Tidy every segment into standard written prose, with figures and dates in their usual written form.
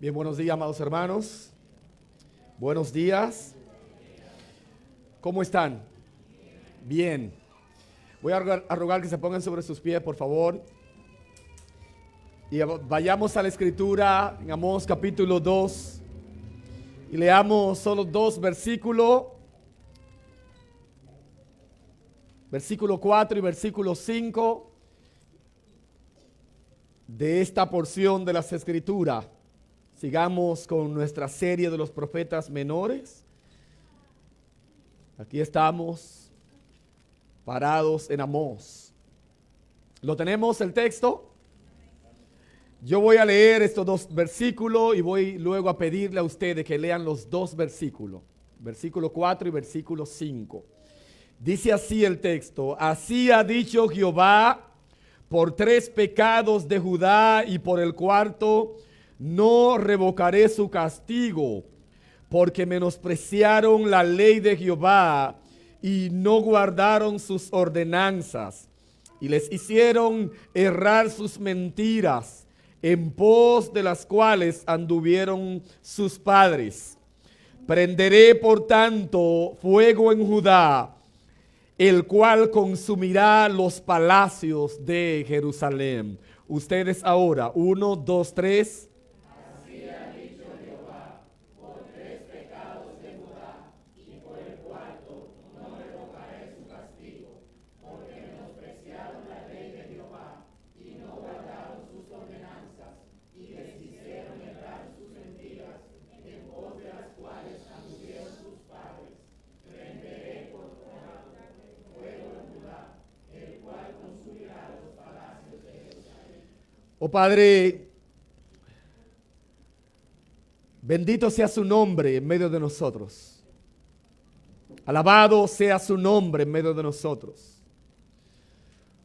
Bien, buenos días, amados hermanos. Buenos días. ¿Cómo están? Bien. Voy a rogar que se pongan sobre sus pies, por favor. Y vayamos a la escritura en Amós capítulo 2. Y leamos solo dos versículos. Versículo 4 y versículo 5 de esta porción de las escrituras. Sigamos con nuestra serie de los profetas menores. Aquí estamos parados en Amós. ¿Lo tenemos el texto? Yo voy a leer estos dos versículos y voy luego a pedirle a ustedes que lean los dos versículos. Versículo 4 y versículo 5. Dice así el texto: así ha dicho Jehová, por 3 pecados de Judá y por el cuarto no revocaré su castigo, porque menospreciaron la ley de Jehová y no guardaron sus ordenanzas, y les hicieron errar sus mentiras, en pos de las cuales anduvieron sus padres. Prenderé por tanto fuego en Judá, el cual consumirá los palacios de Jerusalén. Ustedes ahora, 1, 2, 3. Así ha dicho Jehová, por 3 pecados de Judá y por el cuarto no revocaré su castigo, porque menospreciaron la ley de Jehová y no guardaron sus ordenanzas, y les hicieron errar sus mentiras, en pos de las cuales anduvieron sus padres. Prenderé por fuego en Judá, el cual consumirá los palacios de Jerusalén. Oh Padre, bendito sea su nombre en medio de nosotros. Alabado sea su nombre en medio de nosotros.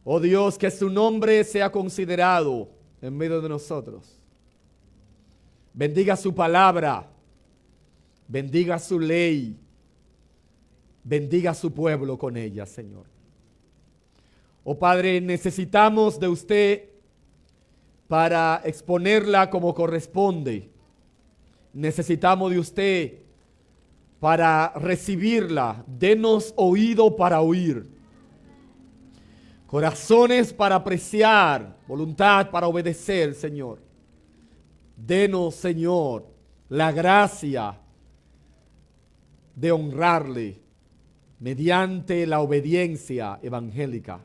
Oh Dios, que su nombre sea considerado en medio de nosotros. Bendiga su palabra. Bendiga su ley. Bendiga su pueblo con ella, Señor. Oh Padre, necesitamos de usted para exponerla como corresponde. Necesitamos de usted para recibirla. Denos oído para oír, corazones para apreciar, voluntad para obedecer, Señor. Denos, Señor, la gracia de honrarle mediante la obediencia evangélica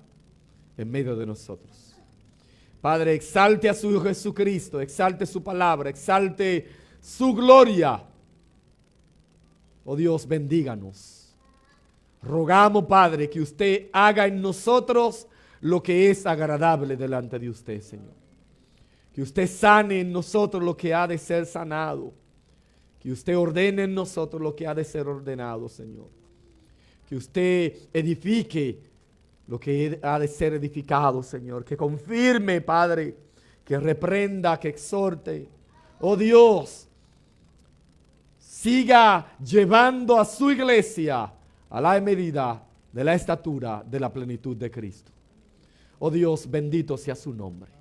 en medio de nosotros. Padre, exalte a su Hijo Jesucristo, exalte su palabra, exalte su gloria. Oh Dios, bendíganos. Rogamos, Padre, que usted haga en nosotros lo que es agradable delante de usted, Señor. Que usted sane en nosotros lo que ha de ser sanado. Que usted ordene en nosotros lo que ha de ser ordenado, Señor. Que usted edifique lo que ha de ser edificado, Señor. Que confirme, Padre, que reprenda, que exhorte. Oh Dios, siga llevando a su iglesia a la medida de la estatura de la plenitud de Cristo. Oh Dios, bendito sea su nombre.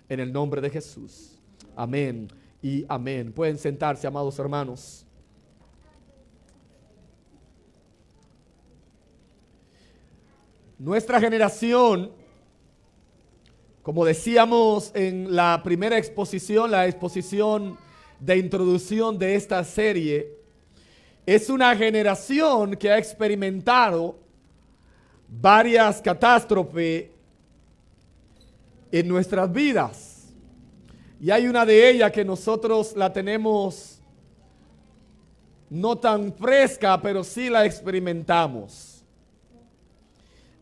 En el nombre de Jesús. Amén y amén. Pueden sentarse, amados hermanos. Nuestra generación, como decíamos en la primera exposición, la exposición de introducción de esta serie, es una generación que ha experimentado varias catástrofes en nuestras vidas. Y hay una de ellas que nosotros la tenemos no tan fresca, pero sí la experimentamos.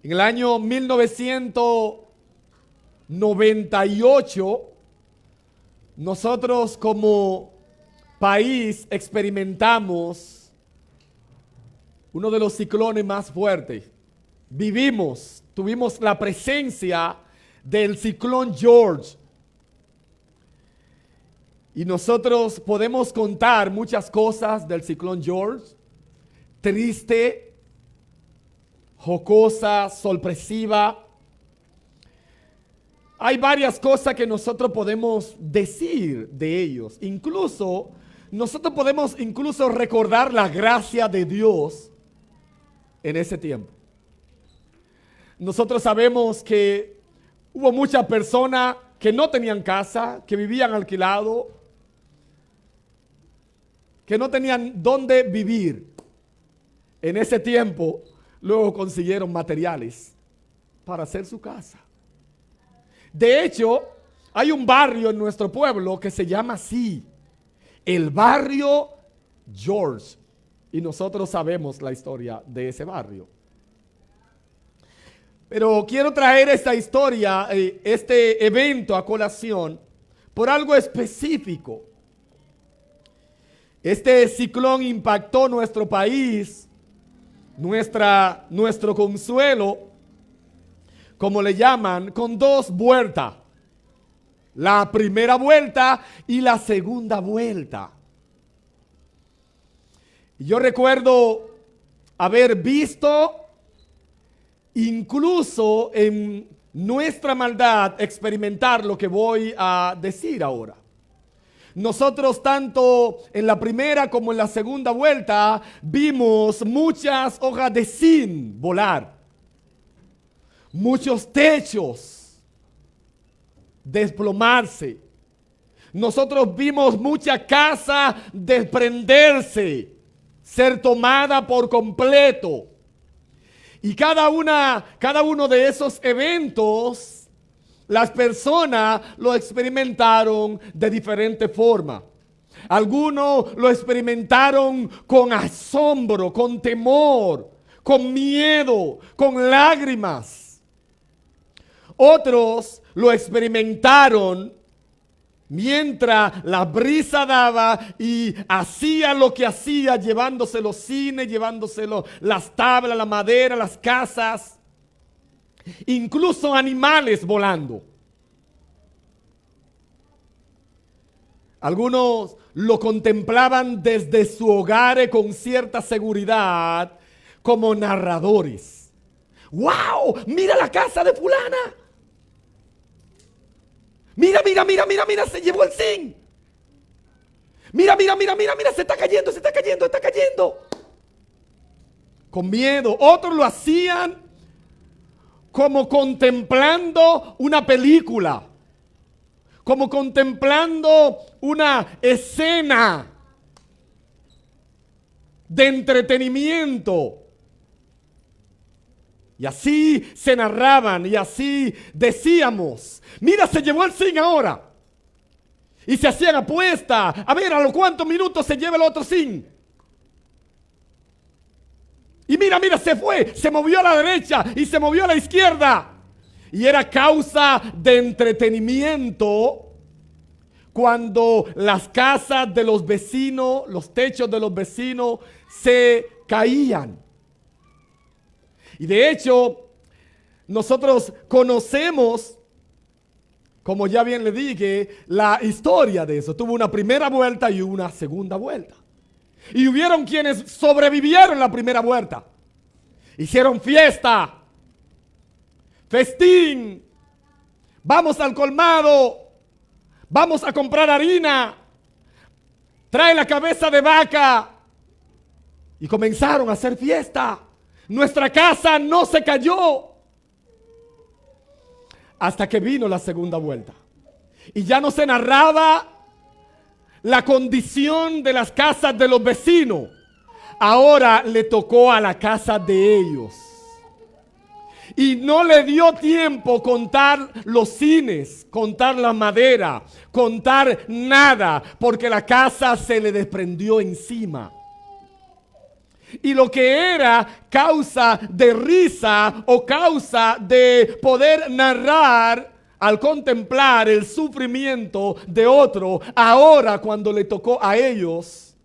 En el año 1998, nosotros como país experimentamos uno de los ciclones más fuertes. Tuvimos la presencia del ciclón George. Y nosotros podemos contar muchas cosas del ciclón George. Triste, jocosa, sorpresiva. hay varias cosas que nosotros podemos decir de ellos. Incluso, nosotros podemos incluso recordar la gracia de Dios en ese tiempo. Nosotros sabemos que hubo muchas personas que no tenían casa, que vivían alquilado, que no tenían dónde vivir. En ese tiempo, luego consiguieron materiales para hacer su casa. De hecho, hay un barrio en nuestro pueblo que se llama así, el barrio George. Y nosotros sabemos la historia de ese barrio. Pero quiero traer esta historia, este evento a colación, por algo específico. Este ciclón impactó nuestro país, nuestro consuelo, como le llaman, con dos vueltas. La primera vuelta y la segunda vuelta. Yo recuerdo haber visto, incluso en nuestra maldad, experimentar lo que voy a decir ahora. Nosotros tanto en la primera como en la segunda vuelta vimos muchas hojas de zinc volar. Muchos techos desplomarse. Nosotros vimos mucha casa desprenderse, ser tomada por completo. Y cada uno de esos eventos, las personas lo experimentaron de diferente forma. Algunos lo experimentaron con asombro, con temor, con miedo, con lágrimas. Otros lo experimentaron mientras la brisa daba y hacía lo que hacía, llevándose los cines, llevándose las tablas, la madera, las casas, incluso animales volando. Algunos lo contemplaban desde su hogar con cierta seguridad como narradores. ¡Wow! ¡Mira la casa de fulana! Mira, se llevó el zinc. Mira, se está cayendo. Con miedo. Otros lo hacían como contemplando una película, como contemplando una escena de entretenimiento. Y así se narraban y así decíamos, mira, se llevó el zinc ahora. Y se hacían apuestas, a ver a los cuántos minutos se lleva el otro zinc. Y mira, se fue, se movió a la derecha y se movió a la izquierda. Y era causa de entretenimiento cuando las casas de los vecinos, los techos de los vecinos se caían. Y de hecho, nosotros conocemos, como ya bien le dije, la historia de eso. Tuvo una primera vuelta y una segunda vuelta. Y hubieron quienes sobrevivieron la primera vuelta. Hicieron fiesta, festín, vamos al colmado, vamos a comprar harina, trae la cabeza de vaca. Y comenzaron a hacer fiesta. Nuestra casa no se cayó. Hasta que vino la segunda vuelta. Y ya no se narraba la condición de las casas de los vecinos. Ahora le tocó a la casa de ellos. Y no le dio tiempo contar los cines, contar la madera, contar nada, porque la casa se le desprendió encima. Y lo que era causa de risa o causa de poder narrar al contemplar el sufrimiento de otro, ahora cuando le tocó a ellos,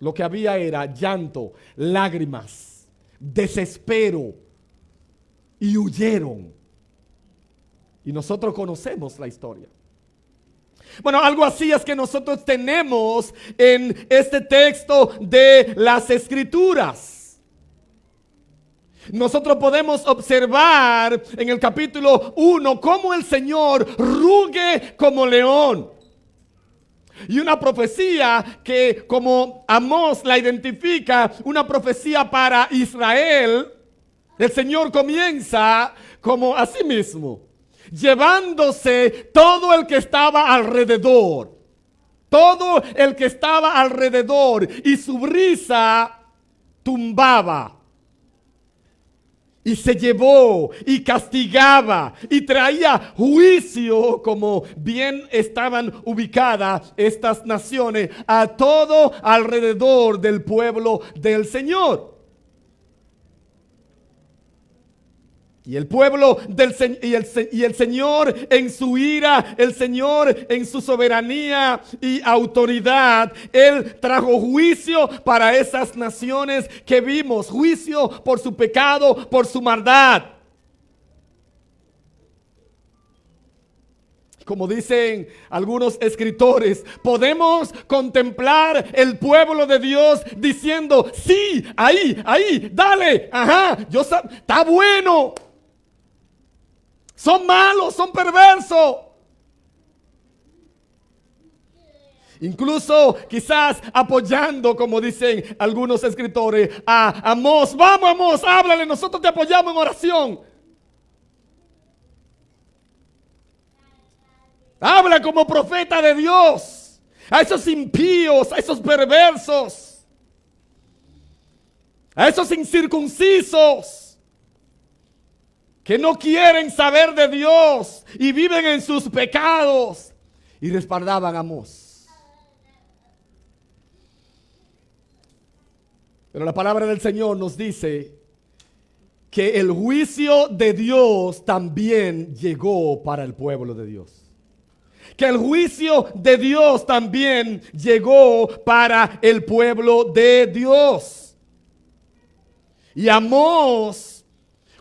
lo que había era llanto, lágrimas, desespero, y huyeron. Y nosotros conocemos la historia. Bueno, algo así es que nosotros tenemos en este texto de las Escrituras. nosotros podemos observar en el capítulo 1 cómo el Señor ruge como león. Y una profecía que, como Amós la identifica, una profecía para Israel, el Señor comienza como así mismo, llevándose todo el que estaba alrededor. Todo el que estaba alrededor, y su brisa tumbaba. Y se llevó y castigaba y traía juicio, como bien estaban ubicadas estas naciones, a todo alrededor del pueblo del Señor. Y el pueblo y el Señor en su ira, el Señor en su soberanía y autoridad, Él trajo juicio para esas naciones que vimos. Juicio por su pecado, por su maldad. Como dicen algunos escritores, podemos contemplar el pueblo de Dios diciendo, sí, ahí, dale, ajá, está bueno. Son malos, son perversos. Incluso quizás apoyando, como dicen algunos escritores, a Amós. Vamos, Amós, háblale, nosotros te apoyamos en oración. Habla como profeta de Dios a esos impíos, a esos perversos, a esos incircuncisos que no quieren saber de Dios y viven en sus pecados. Y respaldaban a Amós. Pero la palabra del Señor nos dice que el juicio de Dios también llegó para el pueblo de Dios. Que el juicio de Dios también llegó para el pueblo de Dios. Y Amós,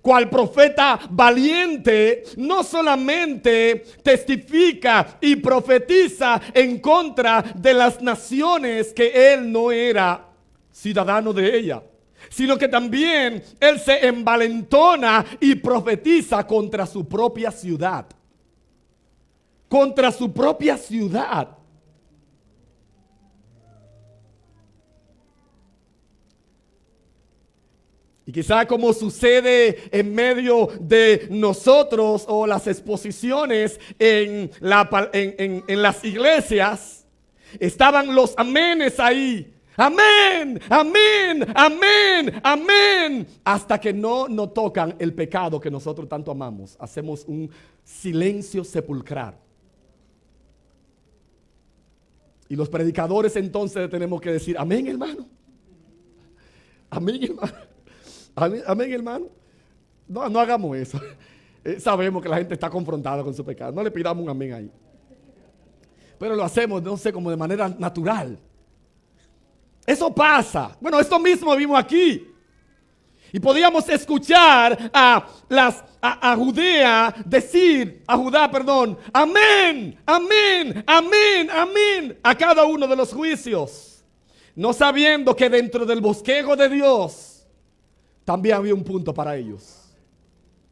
cual profeta valiente, no solamente testifica y profetiza en contra de las naciones que él no era ciudadano de ella, sino que también él se envalentona y profetiza contra su propia ciudad. Contra su propia ciudad. Y quizá como sucede en medio de nosotros o las exposiciones en las iglesias, estaban los amenes ahí. Amén, amén, amén, amén. Hasta que no nos tocan el pecado que nosotros tanto amamos. Hacemos un silencio sepulcral. Y los predicadores entonces tenemos que decir, amén, hermano. Amén, hermano. Amén, amén, hermano. No hagamos eso. Sabemos que la gente está confrontada con su pecado. No le pidamos un amén ahí. Pero lo hacemos, no sé, como de manera natural. Eso pasa. Bueno, esto mismo vimos aquí. Y podíamos escuchar a Judá decir, amén, amén, amén, amén, a cada uno de los juicios. No sabiendo que dentro del bosquejo de Dios también había un punto para ellos.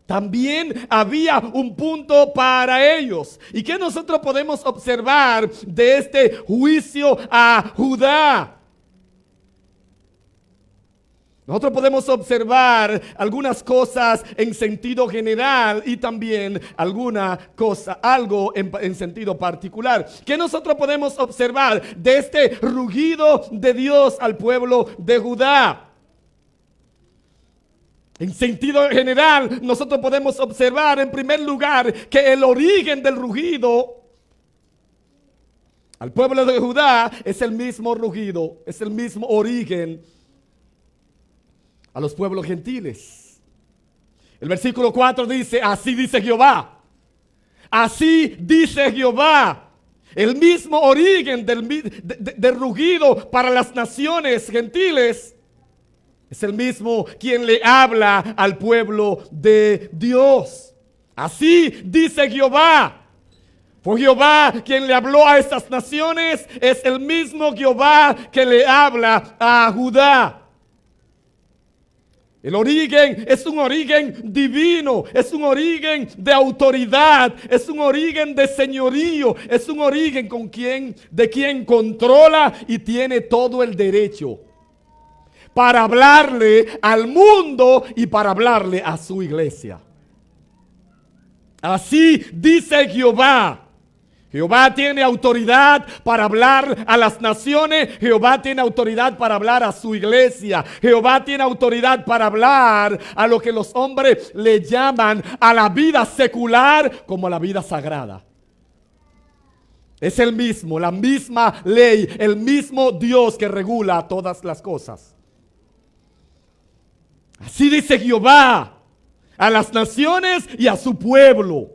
También había un punto para ellos. ¿Y qué nosotros podemos observar de este juicio a Judá? Nosotros podemos observar algunas cosas en sentido general y también algo en sentido particular. ¿Qué nosotros podemos observar de este rugido de Dios al pueblo de Judá? En sentido general, nosotros podemos observar en primer lugar que el origen del rugido al pueblo de Judá es el mismo rugido, es el mismo origen a los pueblos gentiles. El versículo 4 dice, así dice Jehová. Así dice Jehová. El mismo origen del rugido para las naciones gentiles es el mismo quien le habla al pueblo de Dios. Así dice Jehová. Fue Jehová quien le habló a estas naciones. Es el mismo Jehová que le habla a Judá. El origen es un origen divino, es un origen de autoridad, es un origen de señorío, es un origen de quien controla y tiene todo el derecho para hablarle al mundo y para hablarle a su iglesia. Así dice Jehová. Jehová tiene autoridad para hablar a las naciones. Jehová tiene autoridad para hablar a su iglesia. Jehová tiene autoridad para hablar a lo que los hombres le llaman a la vida secular como a la vida sagrada. Es el mismo, la misma ley, el mismo Dios que regula todas las cosas. Así dice Jehová a las naciones y a su pueblo.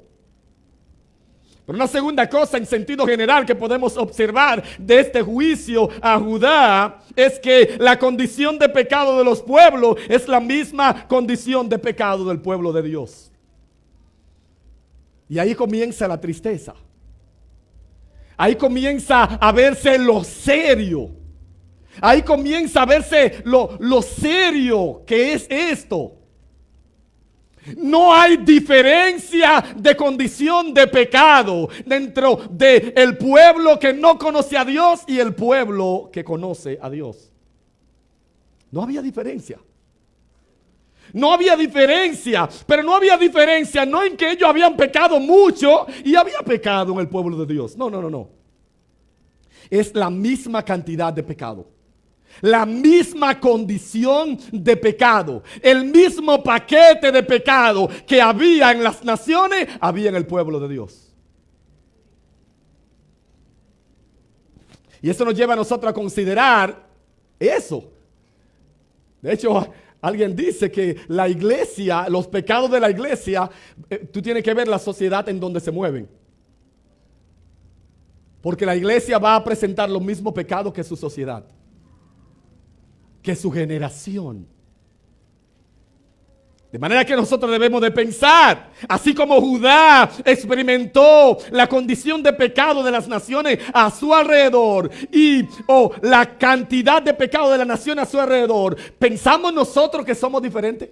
Pero una segunda cosa en sentido general que podemos observar de este juicio a Judá es que la condición de pecado de los pueblos es la misma condición de pecado del pueblo de Dios. Y ahí comienza la tristeza. Ahí comienza a verse lo serio. Ahí comienza a verse lo serio que es esto. No hay diferencia de condición de pecado dentro del pueblo que no conoce a Dios y el pueblo que conoce a Dios. No había diferencia. No había diferencia, pero no había diferencia no en que ellos habían pecado mucho y había pecado en el pueblo de Dios. No. Es la misma cantidad de pecado. La misma condición de pecado, el mismo paquete de pecado que había en las naciones, había en el pueblo de Dios. Y eso nos lleva a nosotros a considerar eso. De hecho, alguien dice que la iglesia, los pecados de la iglesia, tú tienes que ver la sociedad en donde se mueven. Porque la iglesia va a presentar los mismos pecados que su sociedad, que su generación. De manera que nosotros debemos de pensar, así como Judá experimentó la condición de pecado de las naciones a su alrededor y la cantidad de pecado de las naciones a su alrededor, ¿pensamos nosotros que somos diferentes?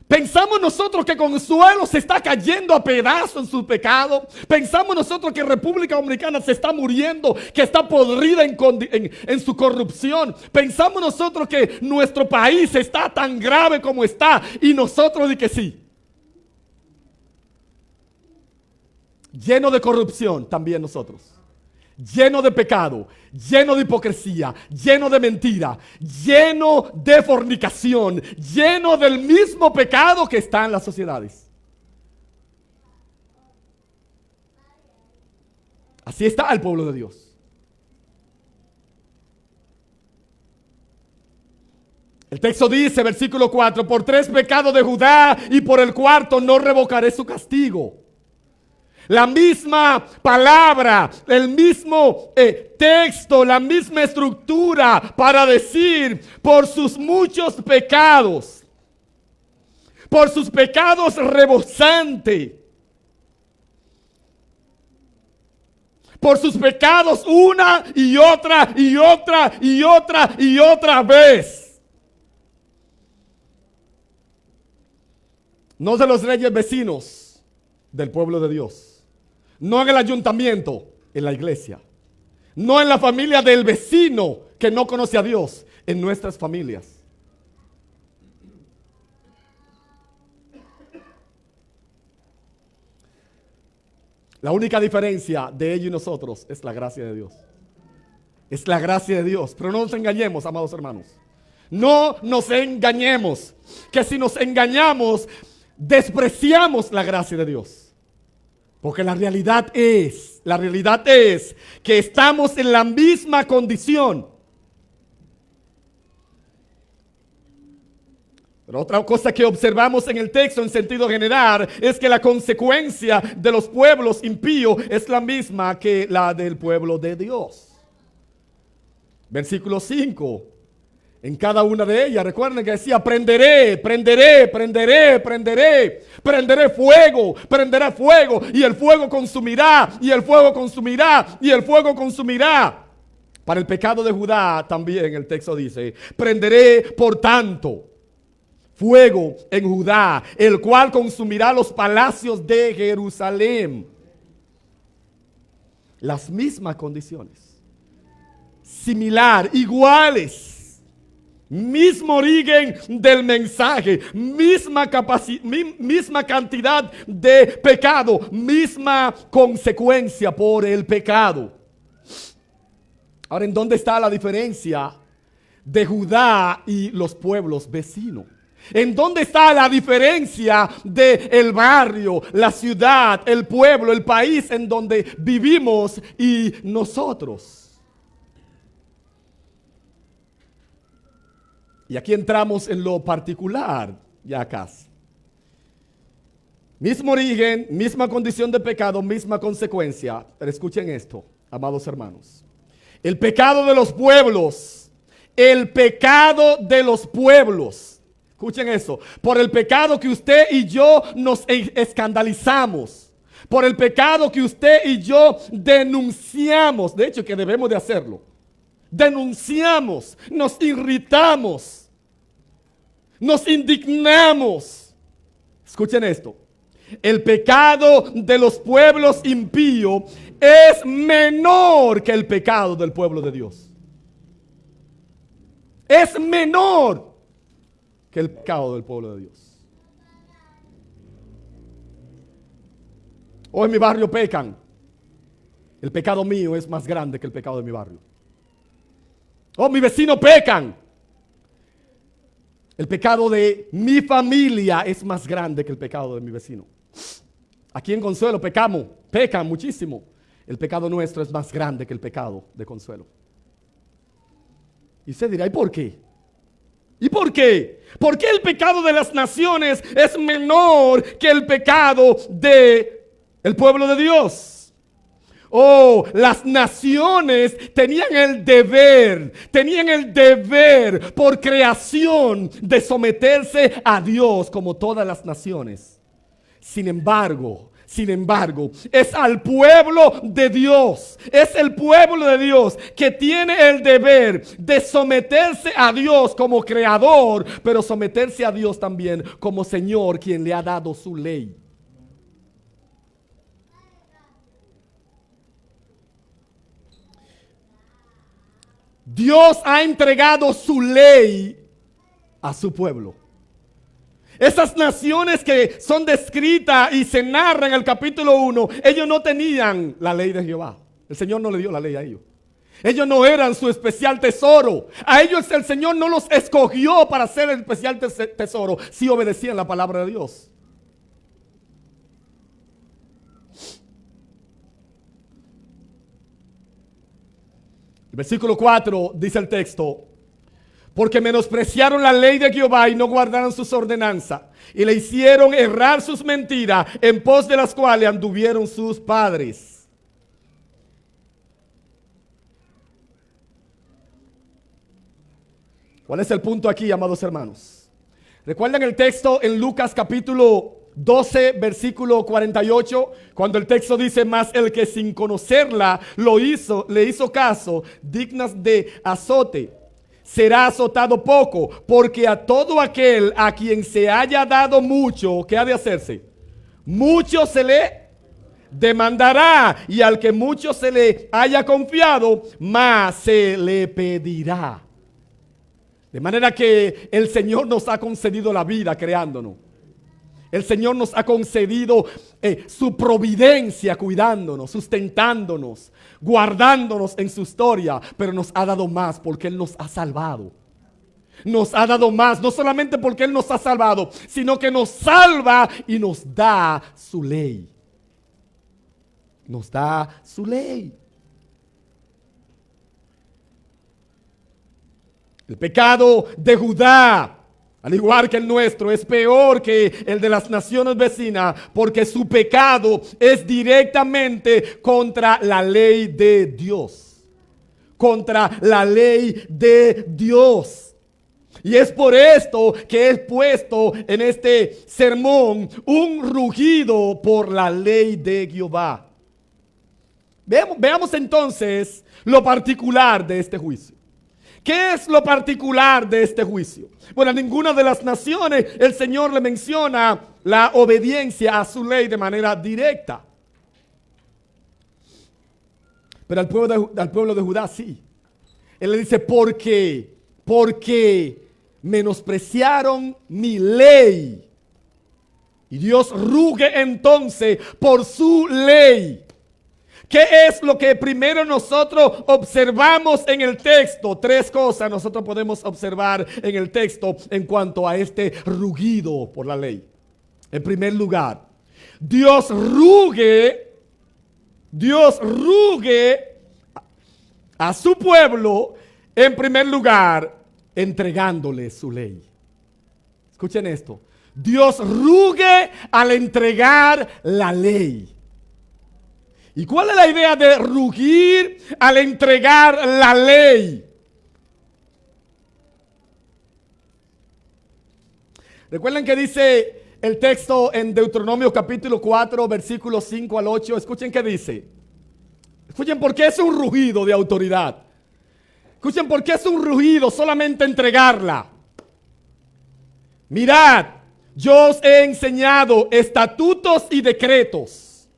¿Pensamos nosotros que Consuelo se está cayendo a pedazos en su pecado? ¿Pensamos nosotros que República Dominicana se está muriendo, que está podrida en su corrupción? ¿Pensamos nosotros que nuestro país está tan grave como está y nosotros de que sí? Lleno de corrupción también nosotros. Lleno de pecado, lleno de hipocresía, lleno de mentira, lleno de fornicación, lleno del mismo pecado que está en las sociedades. Así está el pueblo de Dios. El texto dice, versículo 4, por 3 pecados de Judá y por el cuarto no revocaré su castigo. La misma palabra, el mismo texto, la misma estructura para decir por sus muchos pecados, por sus pecados rebosantes, por sus pecados una y otra y otra y otra y otra vez. No de los reyes vecinos del pueblo de Dios. No en el ayuntamiento, en la iglesia. No en la familia del vecino que no conoce a Dios, en nuestras familias. La única diferencia de ellos y nosotros es la gracia de Dios. Es la gracia de Dios. Pero no nos engañemos, amados hermanos. No nos engañemos. Que si nos engañamos, despreciamos la gracia de Dios. Porque la realidad es que estamos en la misma condición. Pero otra cosa que observamos en el texto en sentido general es que la consecuencia de los pueblos impíos es la misma que la del pueblo de Dios. Versículo 5. En cada una de ellas, recuerden que decía, prenderé fuego, y el fuego consumirá, y el fuego consumirá, y el fuego consumirá. Para el pecado de Judá también el texto dice, prenderé por tanto fuego en Judá, el cual consumirá los palacios de Jerusalén. Las mismas condiciones, similar, iguales. Mismo origen del mensaje, misma cantidad de pecado, misma consecuencia por el pecado. Ahora, ¿en dónde está la diferencia de Judá y los pueblos vecinos? ¿En dónde está la diferencia del barrio, la ciudad, el pueblo, el país en donde vivimos y nosotros? Y aquí entramos en lo particular, ya casi. Mismo origen, misma condición de pecado, misma consecuencia. Pero escuchen esto, amados hermanos. El pecado de los pueblos, escuchen eso, por el pecado que usted y yo nos escandalizamos, por el pecado que usted y yo denunciamos, de hecho que debemos de hacerlo. Denunciamos, nos irritamos, nos indignamos. Escuchen esto. El pecado de los pueblos impíos es menor que el pecado del pueblo de Dios. Es menor que el pecado del pueblo de Dios. Hoy en mi barrio pecan. El pecado mío es más grande que el pecado de mi barrio. Oh, mi vecino pecan. El pecado de mi familia es más grande que el pecado de mi vecino. Aquí en Consuelo pecan muchísimo. El pecado nuestro es más grande que el pecado de Consuelo. Y usted dirá, ¿y por qué? ¿Y por qué? ¿Por qué el pecado de las naciones es menor que el pecado del pueblo de Dios? Oh, las naciones tenían el deber por creación de someterse a Dios como todas las naciones. Sin embargo, es al pueblo de Dios, es el pueblo de Dios que tiene el deber de someterse a Dios como creador, pero someterse a Dios también como Señor, quien le ha dado su ley. Dios ha entregado su ley a su pueblo. Esas naciones que son descritas y se narran en el capítulo 1, ellos no tenían la ley de Jehová. El Señor no le dio la ley a ellos. Ellos no eran su especial tesoro. A ellos el Señor no los escogió para ser el especial tesoro si obedecían la palabra de Dios. El versículo 4 dice el texto: porque menospreciaron la ley de Jehová y no guardaron sus ordenanzas, y le hicieron errar sus mentiras, en pos de las cuales anduvieron sus padres. ¿Cuál es el punto aquí, amados hermanos? ¿Recuerdan el texto en Lucas capítulo 12, versículo 48, cuando el texto dice: mas el que sin conocerla le hizo caso, dignas de azote, será azotado poco, porque a todo aquel a quien se haya dado mucho, ¿qué ha de hacerse? Mucho se le demandará, y al que mucho se le haya confiado, más se le pedirá. De manera que el Señor nos ha concedido la vida creándonos. El Señor nos ha concedido su providencia cuidándonos, sustentándonos, guardándonos en su historia, pero nos ha dado más porque Él nos ha salvado. Nos ha dado más, no solamente porque Él nos ha salvado, sino que nos salva y nos da su ley. Nos da su ley. El pecado de Judá, al igual que el nuestro, es peor que el de las naciones vecinas, porque su pecado es directamente contra la ley de Dios. Contra la ley de Dios. Y es por esto que he puesto en este sermón un rugido por la ley de Jehová. Veamos entonces lo particular de este juicio. ¿Qué es lo particular de este juicio? Bueno, a ninguna de las naciones el Señor le menciona la obediencia a su ley de manera directa. Pero al pueblo de Judá sí. Él le dice, porque menospreciaron mi ley. Y Dios rugue entonces por su ley. ¿Qué es lo que primero nosotros observamos en el texto? Tres cosas nosotros podemos observar en el texto en cuanto a este rugido por la ley. En primer lugar, Dios rugue a su pueblo, en primer lugar, entregándole su ley. Escuchen esto. Dios rugue al entregar la ley. ¿Y cuál es la idea de rugir al entregar la ley? Recuerden que dice el texto en Deuteronomio capítulo 4, versículos 5 al 8. Escuchen qué dice. Escuchen por qué es un rugido de autoridad. Escuchen por qué es un rugido solamente entregarla. Mirad, yo os he enseñado estatutos y decretos,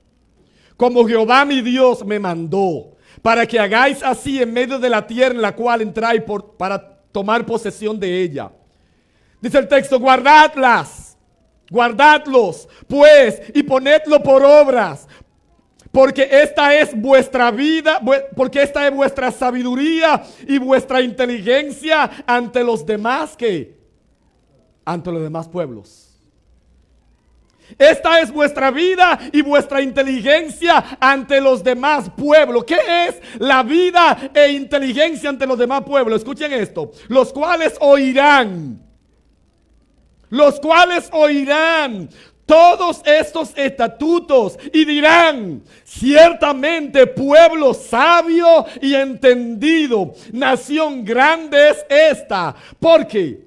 como Jehová mi Dios me mandó, para que hagáis así en medio de la tierra en la cual entráis para tomar posesión de ella. Dice el texto, guardadlos, pues, y ponedlo por obras, porque esta es vuestra vida, porque esta es vuestra sabiduría y vuestra inteligencia ante los demás, ¿qué? Ante los demás pueblos. Esta es vuestra vida y vuestra inteligencia ante los demás pueblos. ¿Qué es la vida e inteligencia ante los demás pueblos? Escuchen esto. Los cuales oirán todos estos estatutos y dirán, ciertamente pueblo sabio y entendido, nación grande es esta. Porque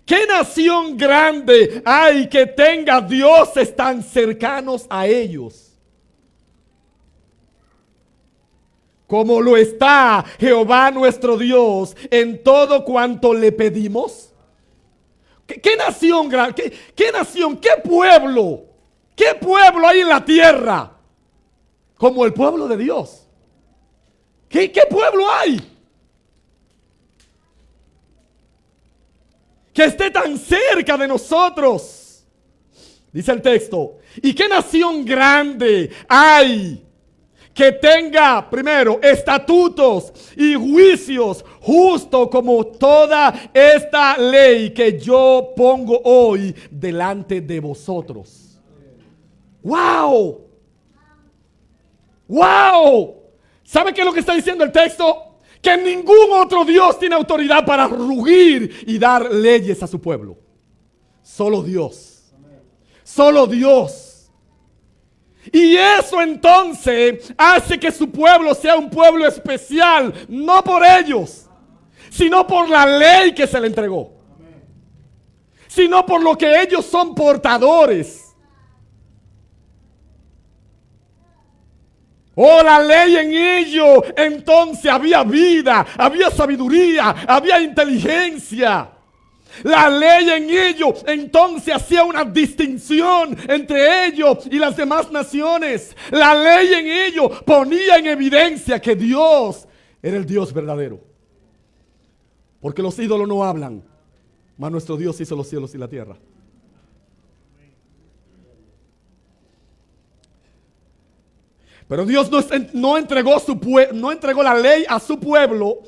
¿qué nación grande hay que tenga dioses tan cercanos a ellos como lo está Jehová nuestro Dios en todo cuanto le pedimos? ¿Qué nación grande? ¿Qué nación? ¿Qué pueblo? ¿Qué pueblo hay en la tierra como el pueblo de Dios? ¿Qué pueblo hay que esté tan cerca de nosotros? Dice el texto, ¿y qué nación grande hay que tenga, primero, estatutos y juicios justo como toda esta ley que yo pongo hoy delante de vosotros? ¡Wow! ¡Wow! ¿Sabe qué es lo que está diciendo el texto? Que ningún otro Dios tiene autoridad para rugir y dar leyes a su pueblo. Solo Dios. Solo Dios. Y eso entonces hace que su pueblo sea un pueblo especial, no por ellos, sino por la ley que se le entregó, sino por lo que ellos son portadores. Oh, la ley en ellos, entonces había vida, había sabiduría, había inteligencia. La ley en ellos entonces hacía una distinción entre ellos y las demás naciones. La ley en ellos ponía en evidencia que Dios era el Dios verdadero. Porque los ídolos no hablan, mas nuestro Dios hizo los cielos y la tierra. Pero Dios no entregó la ley a su pueblo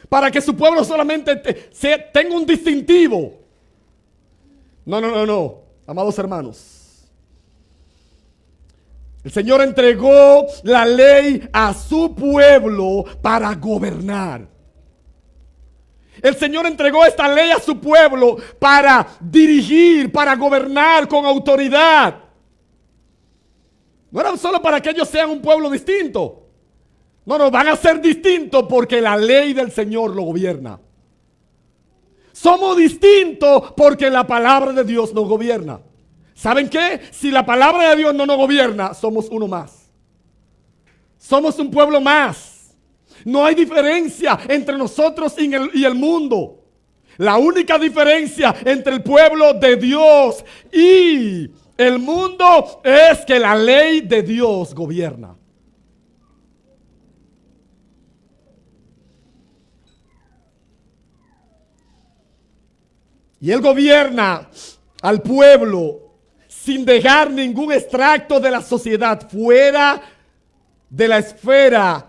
para que su pueblo solamente tenga un distintivo. No, amados hermanos. El Señor entregó la ley a su pueblo para gobernar. El Señor entregó esta ley a su pueblo para dirigir, para gobernar con autoridad. No era solo para que ellos sean un pueblo distinto. No, van a ser distintos porque la ley del Señor lo gobierna. Somos distintos porque la palabra de Dios nos gobierna. ¿Saben qué? Si la palabra de Dios no nos gobierna, somos uno más. Somos un pueblo más. No hay diferencia entre nosotros y el mundo. La única diferencia entre el pueblo de Dios y el mundo es que la ley de Dios gobierna. Y Él gobierna al pueblo sin dejar ningún extracto de la sociedad fuera de la esfera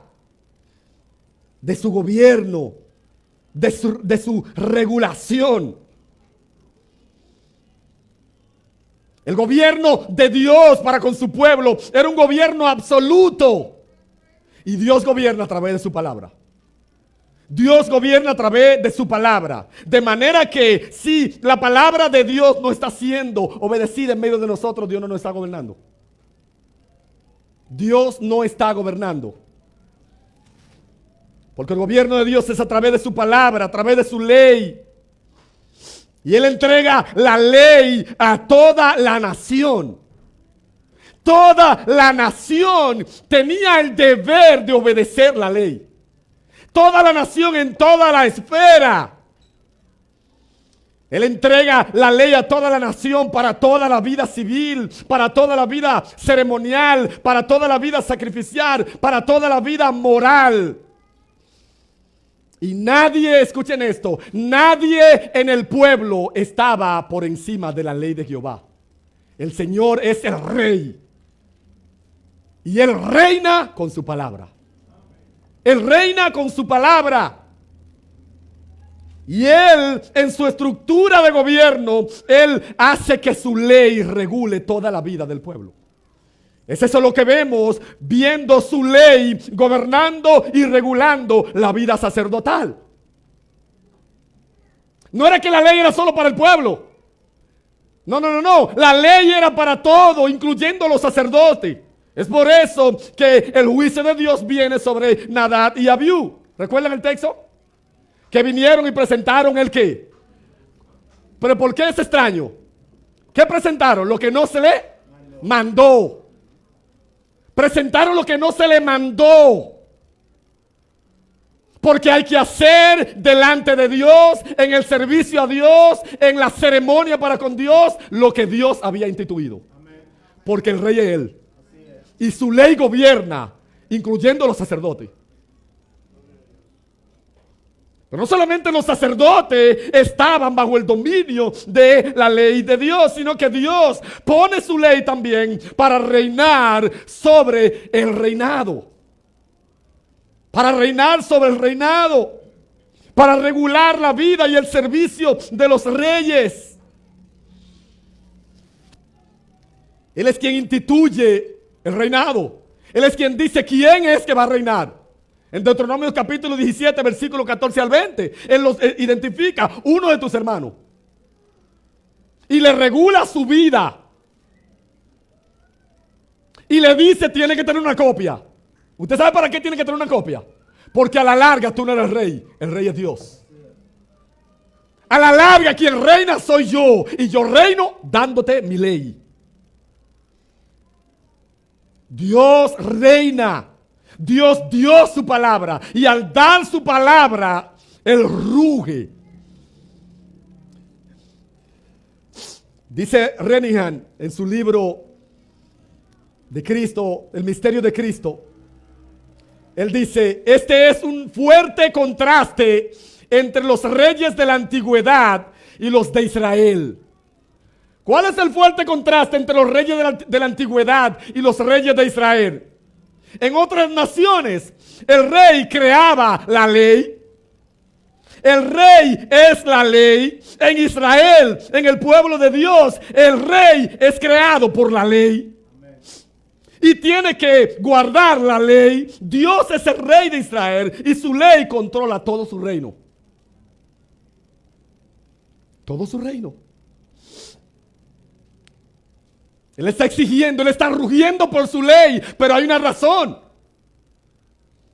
de su gobierno, de su regulación. El gobierno de Dios para con su pueblo era un gobierno absoluto. Y Dios gobierna a través de su palabra. Dios gobierna a través de su palabra. De manera que si la palabra de Dios no está siendo obedecida en medio de nosotros, Dios no nos está gobernando. Dios no está gobernando. Porque el gobierno de Dios es a través de su palabra, a través de su ley. Y Él entrega la ley a toda la nación. Toda la nación tenía el deber de obedecer la ley. Toda la nación en toda la esfera. Él entrega la ley a toda la nación para toda la vida civil, para toda la vida ceremonial, para toda la vida sacrificial, para toda la vida moral. Y nadie, escuchen esto, nadie en el pueblo estaba por encima de la ley de Jehová. El Señor es el rey. Y Él reina con su palabra. Él reina con su palabra. Y Él, en su estructura de gobierno, Él hace que su ley regule toda la vida del pueblo. Es eso lo que vemos viendo su ley gobernando y regulando la vida sacerdotal. No era que la ley era solo para el pueblo. No. La ley era para todo, incluyendo los sacerdotes. Es por eso que el juicio de Dios viene sobre Nadab y Abiú. ¿Recuerdan el texto? Que vinieron y presentaron el qué. ¿Pero por qué es extraño? ¿Qué presentaron? Lo que no se le mandó. Presentaron lo que no se le mandó. Porque hay que hacer delante de Dios, en el servicio a Dios, en la ceremonia para con Dios, lo que Dios había instituido. Porque el rey es Él. Y su ley gobierna, incluyendo los sacerdotes. Pero no solamente los sacerdotes estaban bajo el dominio de la ley de Dios, sino que Dios pone su ley también para reinar sobre el reinado. Para reinar sobre el reinado. Para regular la vida y el servicio de los reyes. Él es quien instituye el reinado. Él es quien dice quién es que va a reinar. En Deuteronomio capítulo 17, versículo 14 al 20, Él los identifica, uno de tus hermanos. Y le regula su vida. Y le dice, tiene que tener una copia. ¿Usted sabe para qué tiene que tener una copia? Porque a la larga tú no eres el rey es Dios. A la larga quien reina soy yo. Y yo reino dándote mi ley. Dios reina. Dios dio su palabra y al dar su palabra, Él ruge. Dice Renihan en su libro de Cristo, El misterio de Cristo. Él dice, este es un fuerte contraste entre los reyes de la antigüedad y los de Israel. ¿Cuál es el fuerte contraste entre los reyes de la antigüedad y los reyes de Israel? En otras naciones, el rey creaba la ley. El rey es la ley. En Israel, en el pueblo de Dios, el rey es creado por la ley. Y tiene que guardar la ley. Dios es el rey de Israel y su ley controla todo su reino. Todo su reino. Él está exigiendo, Él está rugiendo por su ley, pero hay una razón.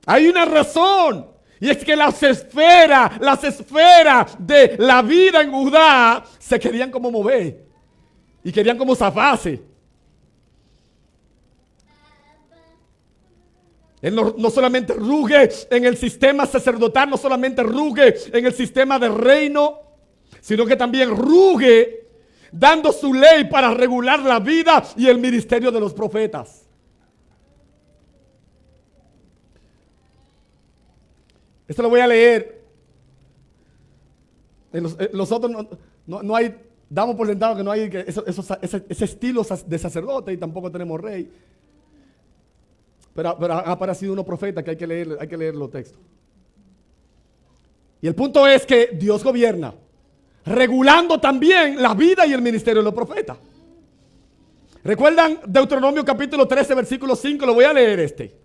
Hay una razón. Y es que las esferas de la vida en Judá se querían como mover. y querían como zafarse. Él no solamente ruge en el sistema sacerdotal, no solamente ruge en el sistema del reino, sino que también ruge dando su ley para regular la vida y el ministerio de los profetas. Esto lo voy a leer. En los otros no hay, damos por sentado que no hay ese estilo de sacerdote y tampoco tenemos rey. Pero ha aparecido uno profeta que hay que leer los textos. Y el punto es que Dios gobierna, regulando también la vida y el ministerio de los profetas. ¿Recuerdan Deuteronomio capítulo 13, versículo 5? Lo voy a leer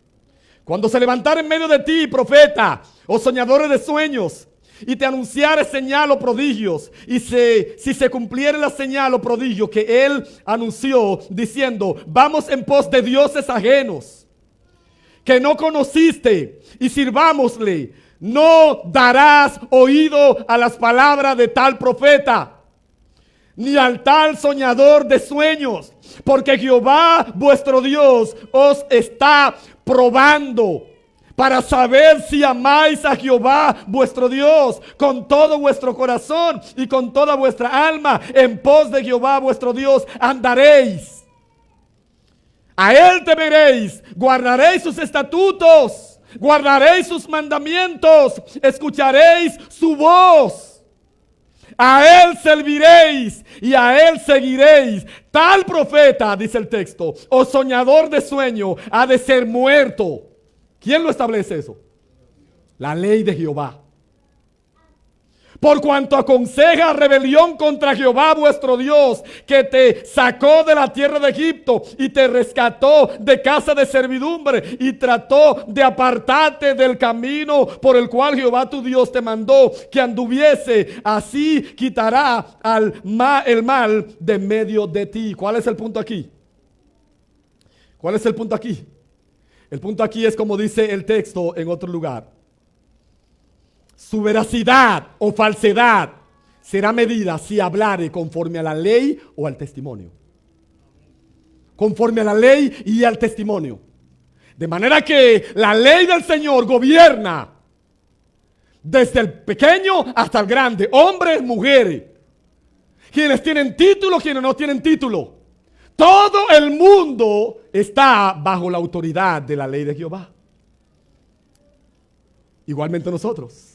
Cuando se levantara en medio de ti, profeta o soñadores de sueños, y te anunciare señal o prodigios, y si se cumpliere la señal o prodigio que él anunció, diciendo, vamos en pos de dioses ajenos, que no conociste, y sirvámosle, no darás oído a las palabras de tal profeta, ni al tal soñador de sueños, porque Jehová vuestro Dios os está probando para saber si amáis a Jehová vuestro Dios con todo vuestro corazón y con toda vuestra alma. En pos de Jehová vuestro Dios andaréis. A él temeréis, guardaréis sus estatutos, guardaréis sus mandamientos, escucharéis su voz. A él serviréis y a él seguiréis. Tal profeta, dice el texto, o soñador de sueño, ha de ser muerto. ¿Quién lo establece eso? La ley de Jehová. Por cuanto aconseja rebelión contra Jehová vuestro Dios, que te sacó de la tierra de Egipto y te rescató de casa de servidumbre y trató de apartarte del camino por el cual Jehová tu Dios te mandó que anduviese. Así quitará el mal de medio de ti. ¿Cuál es el punto aquí? ¿Cuál es el punto aquí? El punto aquí es como dice el texto en otro lugar. Su veracidad o falsedad será medida si hablare conforme a la ley o al testimonio. Conforme a la ley y al testimonio. De manera que la ley del Señor gobierna desde el pequeño hasta el grande, hombres, mujeres, quienes tienen título, quienes no tienen título. Todo el mundo está bajo la autoridad de la ley de Jehová. Igualmente nosotros.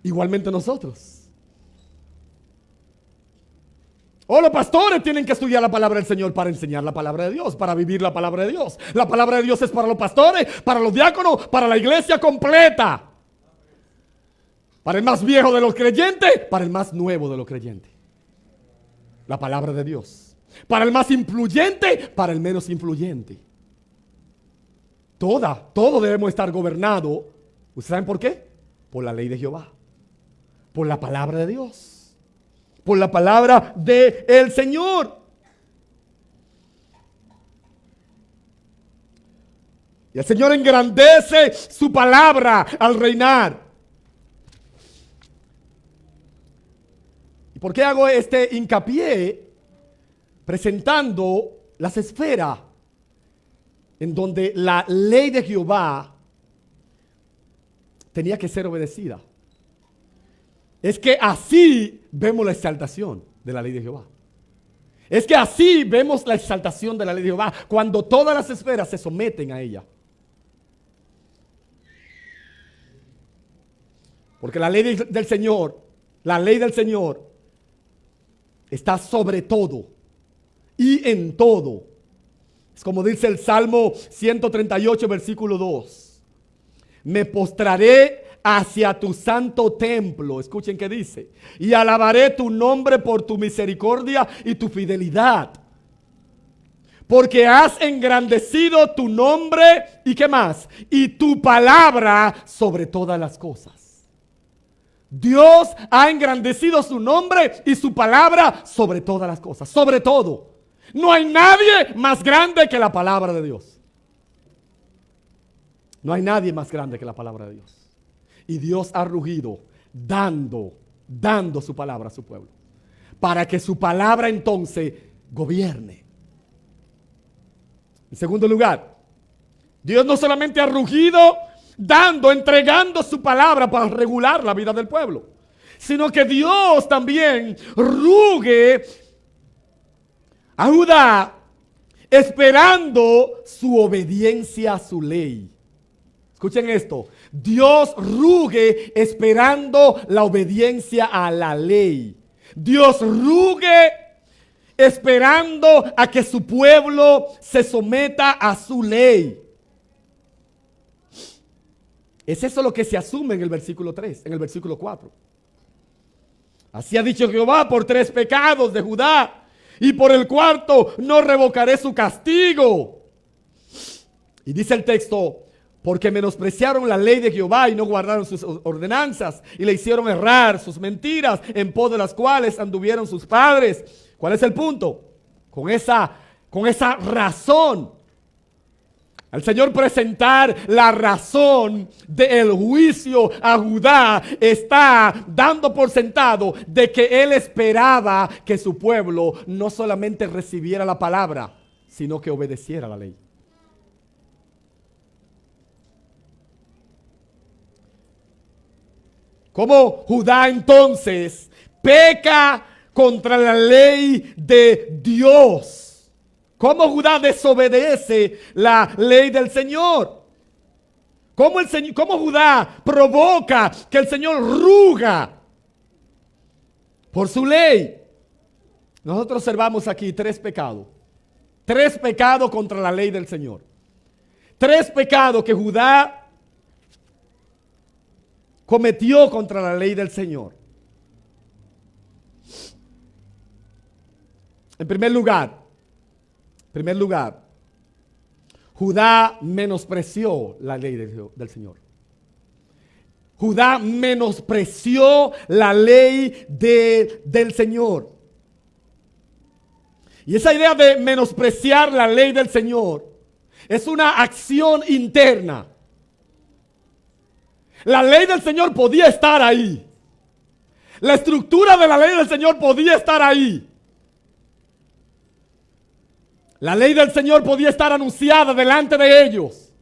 Igualmente nosotros. Los pastores tienen que estudiar la palabra del Señor para enseñar la palabra de Dios, para vivir la palabra de Dios. La palabra de Dios es para los pastores, para los diáconos, para la iglesia completa. Para el más viejo de los creyentes, para el más nuevo de los creyentes. La palabra de Dios. Para el más influyente, para el menos influyente. Todo debemos estar gobernado. ¿Ustedes saben por qué? Por la ley de Jehová. Por la palabra de Dios. Por la palabra del Señor. Y el Señor engrandece su palabra al reinar. ¿Y por qué hago este hincapié? Presentando las esferas en donde la ley de Jehová tenía que ser obedecida. Es que así vemos la exaltación de la ley de Jehová. Es que así vemos la exaltación de la ley de Jehová cuando todas las esferas se someten a ella. Porque la ley del Señor, la ley del Señor está sobre todo y en todo. Es como dice el Salmo 138, versículo 2. Me postraré hacia tu santo templo. Escuchen qué dice. Y alabaré tu nombre por tu misericordia y tu fidelidad. Porque has engrandecido tu nombre y qué más. Y tu palabra sobre todas las cosas. Dios ha engrandecido su nombre y su palabra sobre todas las cosas. Sobre todo. No hay nadie más grande que la palabra de Dios. No hay nadie más grande que la palabra de Dios. Y Dios ha rugido dando su palabra a su pueblo. Para que su palabra entonces gobierne. En segundo lugar, Dios no solamente ha rugido entregando su palabra para regular la vida del pueblo, sino que Dios también ruge a Judá esperando su obediencia a su ley. Escuchen esto, Dios ruge esperando la obediencia a la ley. Dios ruge esperando a que su pueblo se someta a su ley. Es eso lo que se asume en el versículo 3, en el versículo 4. Así ha dicho Jehová: por 3 pecados de Judá, y por el cuarto no revocaré su castigo. Y dice el texto: porque menospreciaron la ley de Jehová y no guardaron sus ordenanzas, y le hicieron errar sus mentiras, en pos de las cuales anduvieron sus padres. ¿Cuál es el punto? Con esa razón, al Señor presentar la razón del juicio a Judá, está dando por sentado de que Él esperaba que su pueblo no solamente recibiera la palabra, sino que obedeciera la ley. ¿Cómo Judá entonces peca contra la ley de Dios? ¿Cómo Judá desobedece la ley del Señor? ¿Cómo Judá provoca que el Señor ruga por su ley? Nosotros observamos aquí 3 pecados. 3 pecados contra la ley del Señor. 3 pecados que Judá cometió contra la ley del Señor. En primer lugar, Judá menospreció la ley del Señor. Judá menospreció la ley del Señor. Y esa idea de menospreciar la ley del Señor es una acción interna. La ley del Señor podía estar ahí. La estructura de la ley del Señor podía estar ahí. La ley del Señor podía estar anunciada delante de ellos.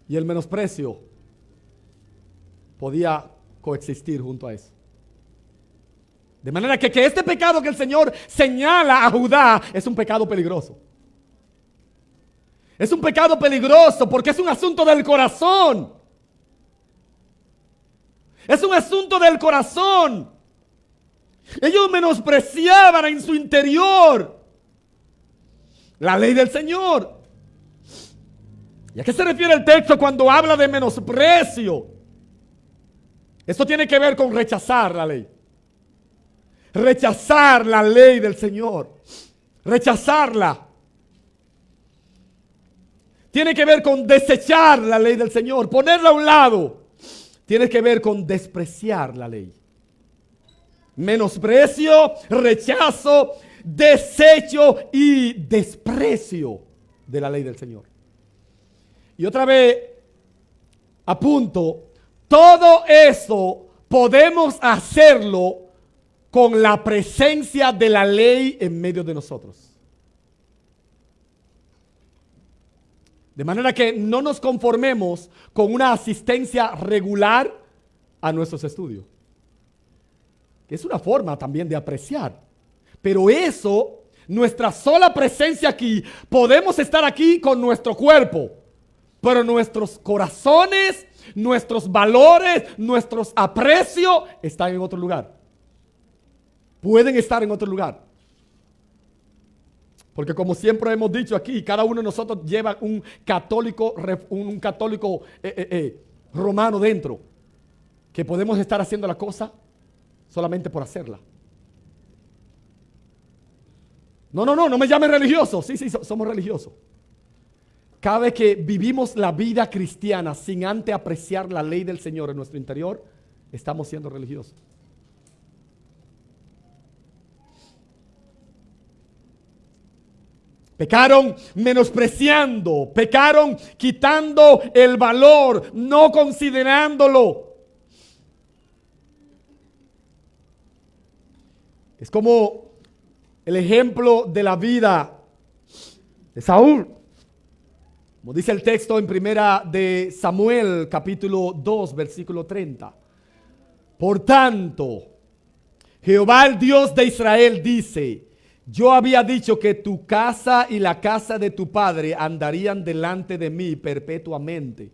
Y el menosprecio podía coexistir junto a eso. De manera que este pecado que el Señor señala a Judá es un pecado peligroso. Es un pecado peligroso porque es un asunto del corazón. Es un asunto del corazón. Ellos menospreciaban en su interior la ley del Señor. ¿Y a qué se refiere el texto cuando habla de menosprecio? Esto tiene que ver con rechazar la ley. Rechazar la ley del Señor. Rechazarla. Tiene que ver con desechar la ley del Señor, ponerla a un lado. Tiene que ver con despreciar la ley. Menosprecio, rechazo, desecho y desprecio de la ley del Señor. Y otra vez apunto, todo eso podemos hacerlo con la presencia de la ley en medio de nosotros. De manera que no nos conformemos con una asistencia regular a nuestros estudios. Es una forma también de apreciar. Pero eso, nuestra sola presencia aquí, podemos estar aquí con nuestro cuerpo. Pero nuestros corazones, nuestros valores, nuestros aprecios están en otro lugar. Pueden estar en otro lugar. Porque como siempre hemos dicho aquí, cada uno de nosotros lleva un católico romano dentro. Que podemos estar haciendo la cosa solamente por hacerla. No me llamen religioso. Sí, somos religiosos. Cada vez que vivimos la vida cristiana sin antes apreciar la ley del Señor en nuestro interior, estamos siendo religiosos. Pecaron menospreciando, pecaron quitando el valor, no considerándolo. Es como el ejemplo de la vida de Saúl. Como dice el texto en primera de Samuel, capítulo 2, versículo 30. Por tanto, Jehová, el Dios de Israel, dice: yo había dicho que tu casa y la casa de tu padre andarían delante de mí perpetuamente.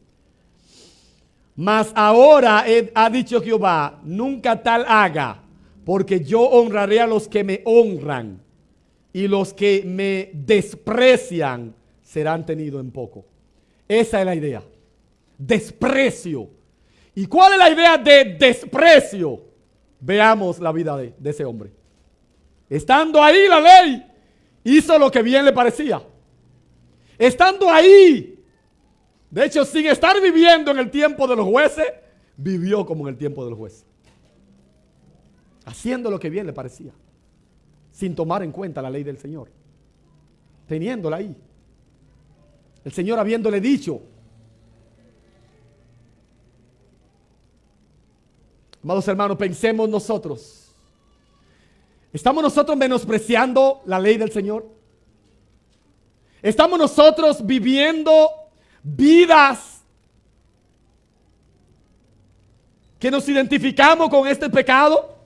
Mas ahora ha dicho Jehová: nunca tal haga, porque yo honraré a los que me honran, y los que me desprecian serán tenidos en poco. Esa es la idea. Desprecio. ¿Y cuál es la idea de desprecio? Veamos la vida de ese hombre. Estando ahí la ley, hizo lo que bien le parecía. Estando ahí, de hecho, sin estar viviendo en el tiempo de los jueces, vivió como en el tiempo de los jueces. Haciendo lo que bien le parecía, sin tomar en cuenta la ley del Señor, teniéndola ahí. El Señor habiéndole dicho. Amados hermanos, pensemos nosotros. ¿Estamos nosotros menospreciando la ley del Señor? ¿Estamos nosotros viviendo vidas que nos identificamos con este pecado?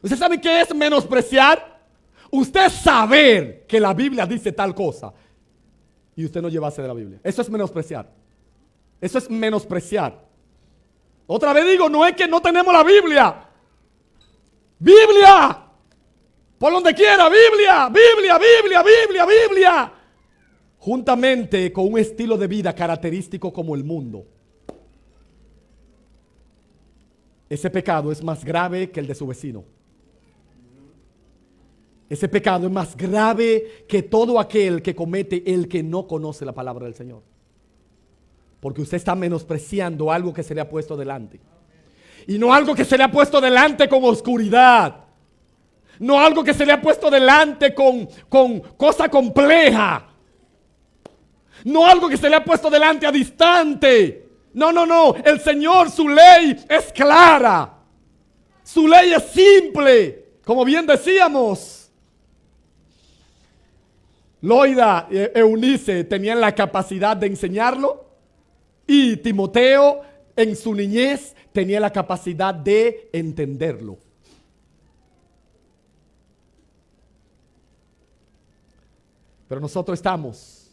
¿Usted sabe qué es menospreciar? Usted saber que la Biblia dice tal cosa y usted no llevarse de la Biblia. Eso es menospreciar. Eso es menospreciar. Otra vez digo, no es que no tenemos la Biblia. Biblia. Por donde quiera, Biblia, Biblia, Biblia, Biblia, Biblia. Juntamente con un estilo de vida característico como el mundo. Ese pecado es más grave que el de su vecino. Ese pecado es más grave que todo aquel que comete el que no conoce la palabra del Señor. Porque usted está menospreciando algo que se le ha puesto delante. Y no algo que se le ha puesto delante con oscuridad. No algo que se le ha puesto delante con cosa compleja. No algo que se le ha puesto delante a distante. No, no, no. El Señor, su ley es clara. Su ley es simple. Como bien decíamos. Loida y Eunice tenían la capacidad de enseñarlo. Y Timoteo en su niñez tenía la capacidad de entenderlo. Pero nosotros estamos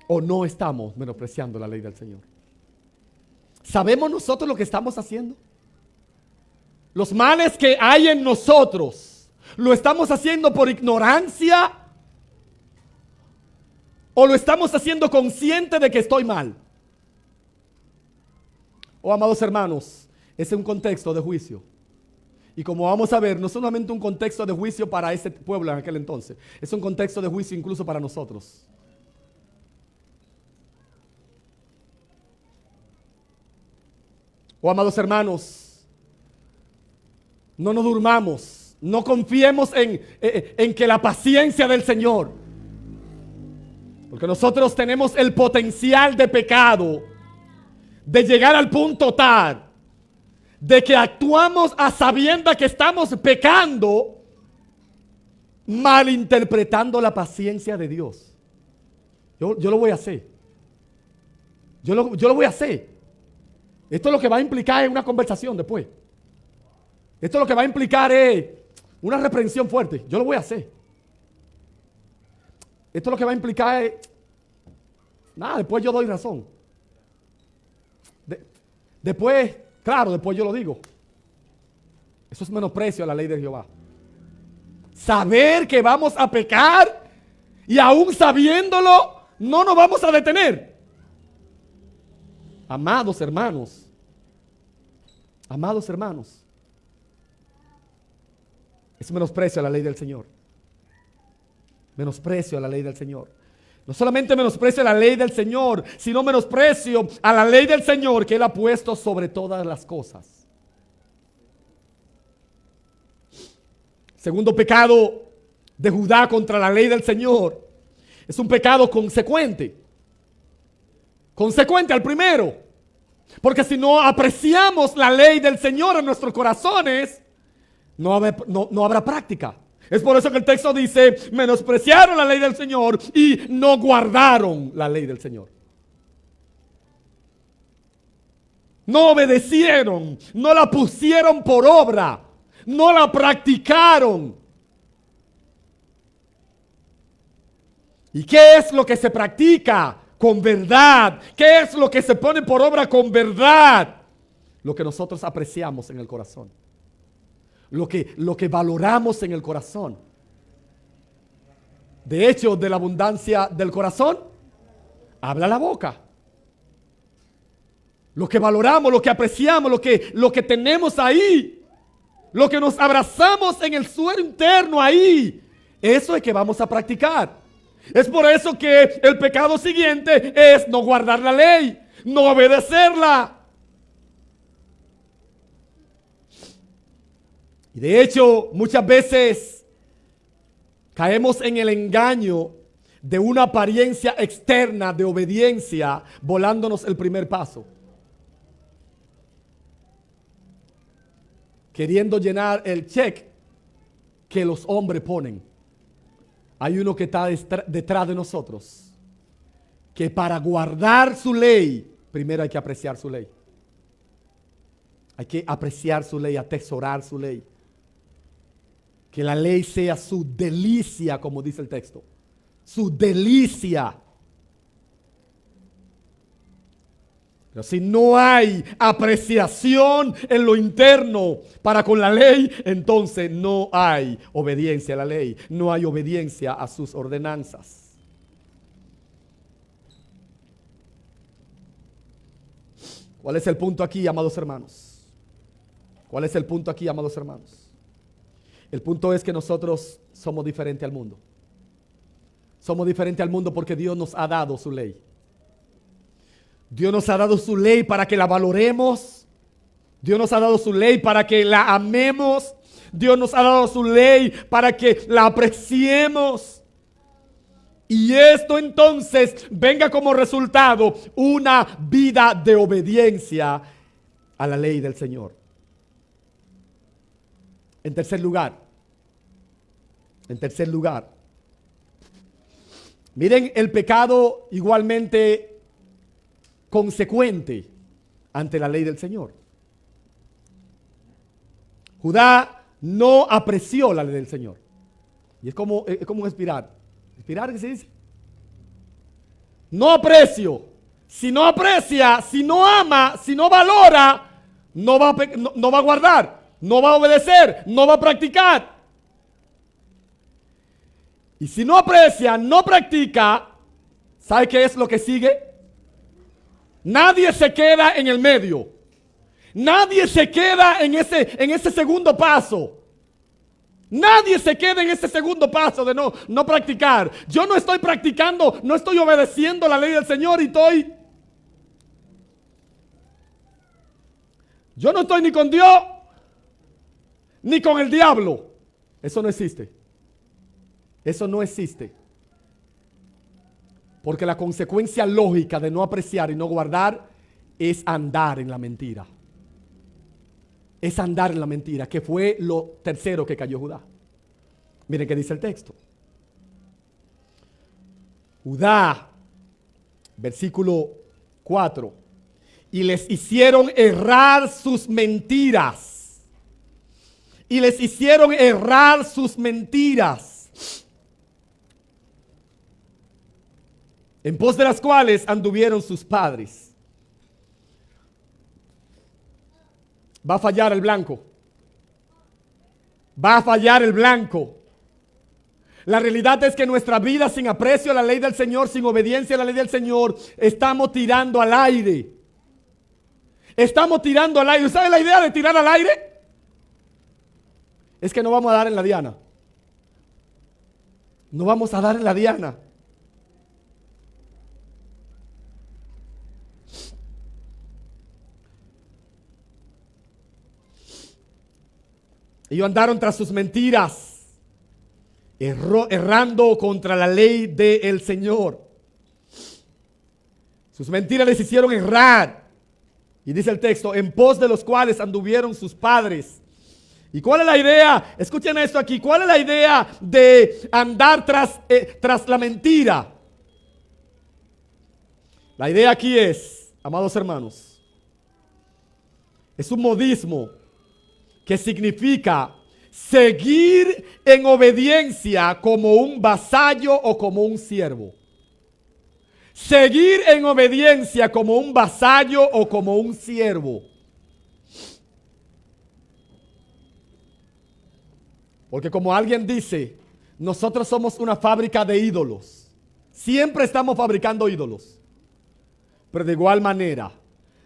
o no estamos menospreciando la ley del Señor. ¿Sabemos nosotros lo que estamos haciendo? Los males que hay en nosotros, ¿lo estamos haciendo por ignorancia? ¿O lo estamos haciendo consciente de que estoy mal? Oh, amados hermanos, ese es un contexto de juicio. Y como vamos a ver, no solamente un contexto de juicio para ese pueblo en aquel entonces, es un contexto de juicio incluso para nosotros. Oh, amados hermanos, no nos durmamos, no confiemos en que la paciencia del Señor, porque nosotros tenemos el potencial de pecado, de llegar al punto tal, de que actuamos a sabiendas que estamos pecando, malinterpretando la paciencia de Dios. Yo lo voy a hacer. Yo lo voy a hacer. Esto es lo que va a implicar en una conversación después. Esto es lo que va a implicar es una reprensión fuerte. Yo lo voy a hacer. Esto es lo que va a implicar es, nada, después yo doy razón. Después, claro, después yo lo digo. Eso es menosprecio a la ley de Jehová. Saber que vamos a pecar y aún sabiéndolo, no nos vamos a detener. Amados hermanos, es menosprecio a la ley del Señor. Menosprecio a la ley del Señor. No solamente menosprecio a la ley del Señor, sino menosprecio a la ley del Señor que Él ha puesto sobre todas las cosas. Segundo pecado de Judá contra la ley del Señor es un pecado consecuente. Consecuente al primero. Porque si no apreciamos la ley del Señor en nuestros corazones, no habrá práctica. Es por eso que el texto dice, menospreciaron la ley del Señor y no guardaron la ley del Señor. No obedecieron, no la pusieron por obra, no la practicaron. ¿Y qué es lo que se practica? Con verdad. ¿Qué es lo que se pone por obra con verdad? Lo que nosotros apreciamos en el corazón. Lo que valoramos en el corazón. De hecho, de la abundancia del corazón, habla la boca. Lo que valoramos, lo que apreciamos, lo que tenemos ahí, lo que nos abrazamos en el suelo interno ahí, eso es que vamos a practicar. Es por eso que el pecado siguiente es no guardar la ley, no obedecerla. Y de hecho, muchas veces caemos en el engaño de una apariencia externa de obediencia, volándonos el primer paso. Queriendo llenar el check que los hombres ponen. Hay uno que está detrás de nosotros, que para guardar su ley, primero hay que apreciar su ley. Hay que apreciar su ley, atesorar su ley. Que la ley sea su delicia, como dice el texto. Su delicia. Pero si no hay apreciación en lo interno para con la ley, entonces no hay obediencia a la ley, no hay obediencia a sus ordenanzas. ¿Cuál es el punto aquí, amados hermanos? ¿Cuál es el punto aquí, amados hermanos? El punto es que nosotros somos diferentes al mundo. Somos diferentes al mundo porque Dios nos ha dado su ley. Dios nos ha dado su ley para que la valoremos. Dios nos ha dado su ley para que la amemos. Dios nos ha dado su ley para que la apreciemos. Y esto entonces venga como resultado una vida de obediencia a la ley del Señor. En tercer lugar, miren el pecado igualmente consecuente ante la ley del Señor. Judá no apreció la ley del Señor. Y es como un espiral. ¿Espiral qué se dice? No aprecio. Si no aprecia, si no ama, si no valora, no va a guardar, no va a obedecer, no va a practicar. Y si no aprecia, no practica, ¿sabe qué es lo que sigue? Nadie se queda en el medio. Nadie se queda en ese segundo paso. Nadie se queda en ese segundo paso de no practicar. Yo no estoy practicando, no estoy obedeciendo la ley del Señor yo no estoy ni con Dios ni con el diablo. Eso no existe. Eso no existe. Porque la consecuencia lógica de no apreciar y no guardar es andar en la mentira. Es andar en la mentira, que fue lo tercero que cayó Judá. Miren qué dice el texto. Judá, versículo 4. Y les hicieron errar sus mentiras. Y les hicieron errar sus mentiras. En pos de las cuales anduvieron sus padres. Va a fallar el blanco. Va a fallar el blanco. La realidad es que nuestra vida sin aprecio a la ley del Señor, sin obediencia a la ley del Señor, estamos tirando al aire. Estamos tirando al aire. ¿Sabe la idea de tirar al aire? Es que no vamos a dar en la diana. No vamos a dar en la diana. Ellos andaron tras sus mentiras, errando contra la ley del Señor. Sus mentiras les hicieron errar. Y dice el texto, en pos de los cuales anduvieron sus padres. ¿Y cuál es la idea? Escuchen esto aquí. ¿Cuál es la idea de andar tras la mentira? La idea aquí es, amados hermanos, es un modismo que significa seguir en obediencia como un vasallo o como un siervo. Seguir en obediencia como un vasallo o como un siervo. Porque como alguien dice, nosotros somos una fábrica de ídolos. Siempre estamos fabricando ídolos. Pero de igual manera,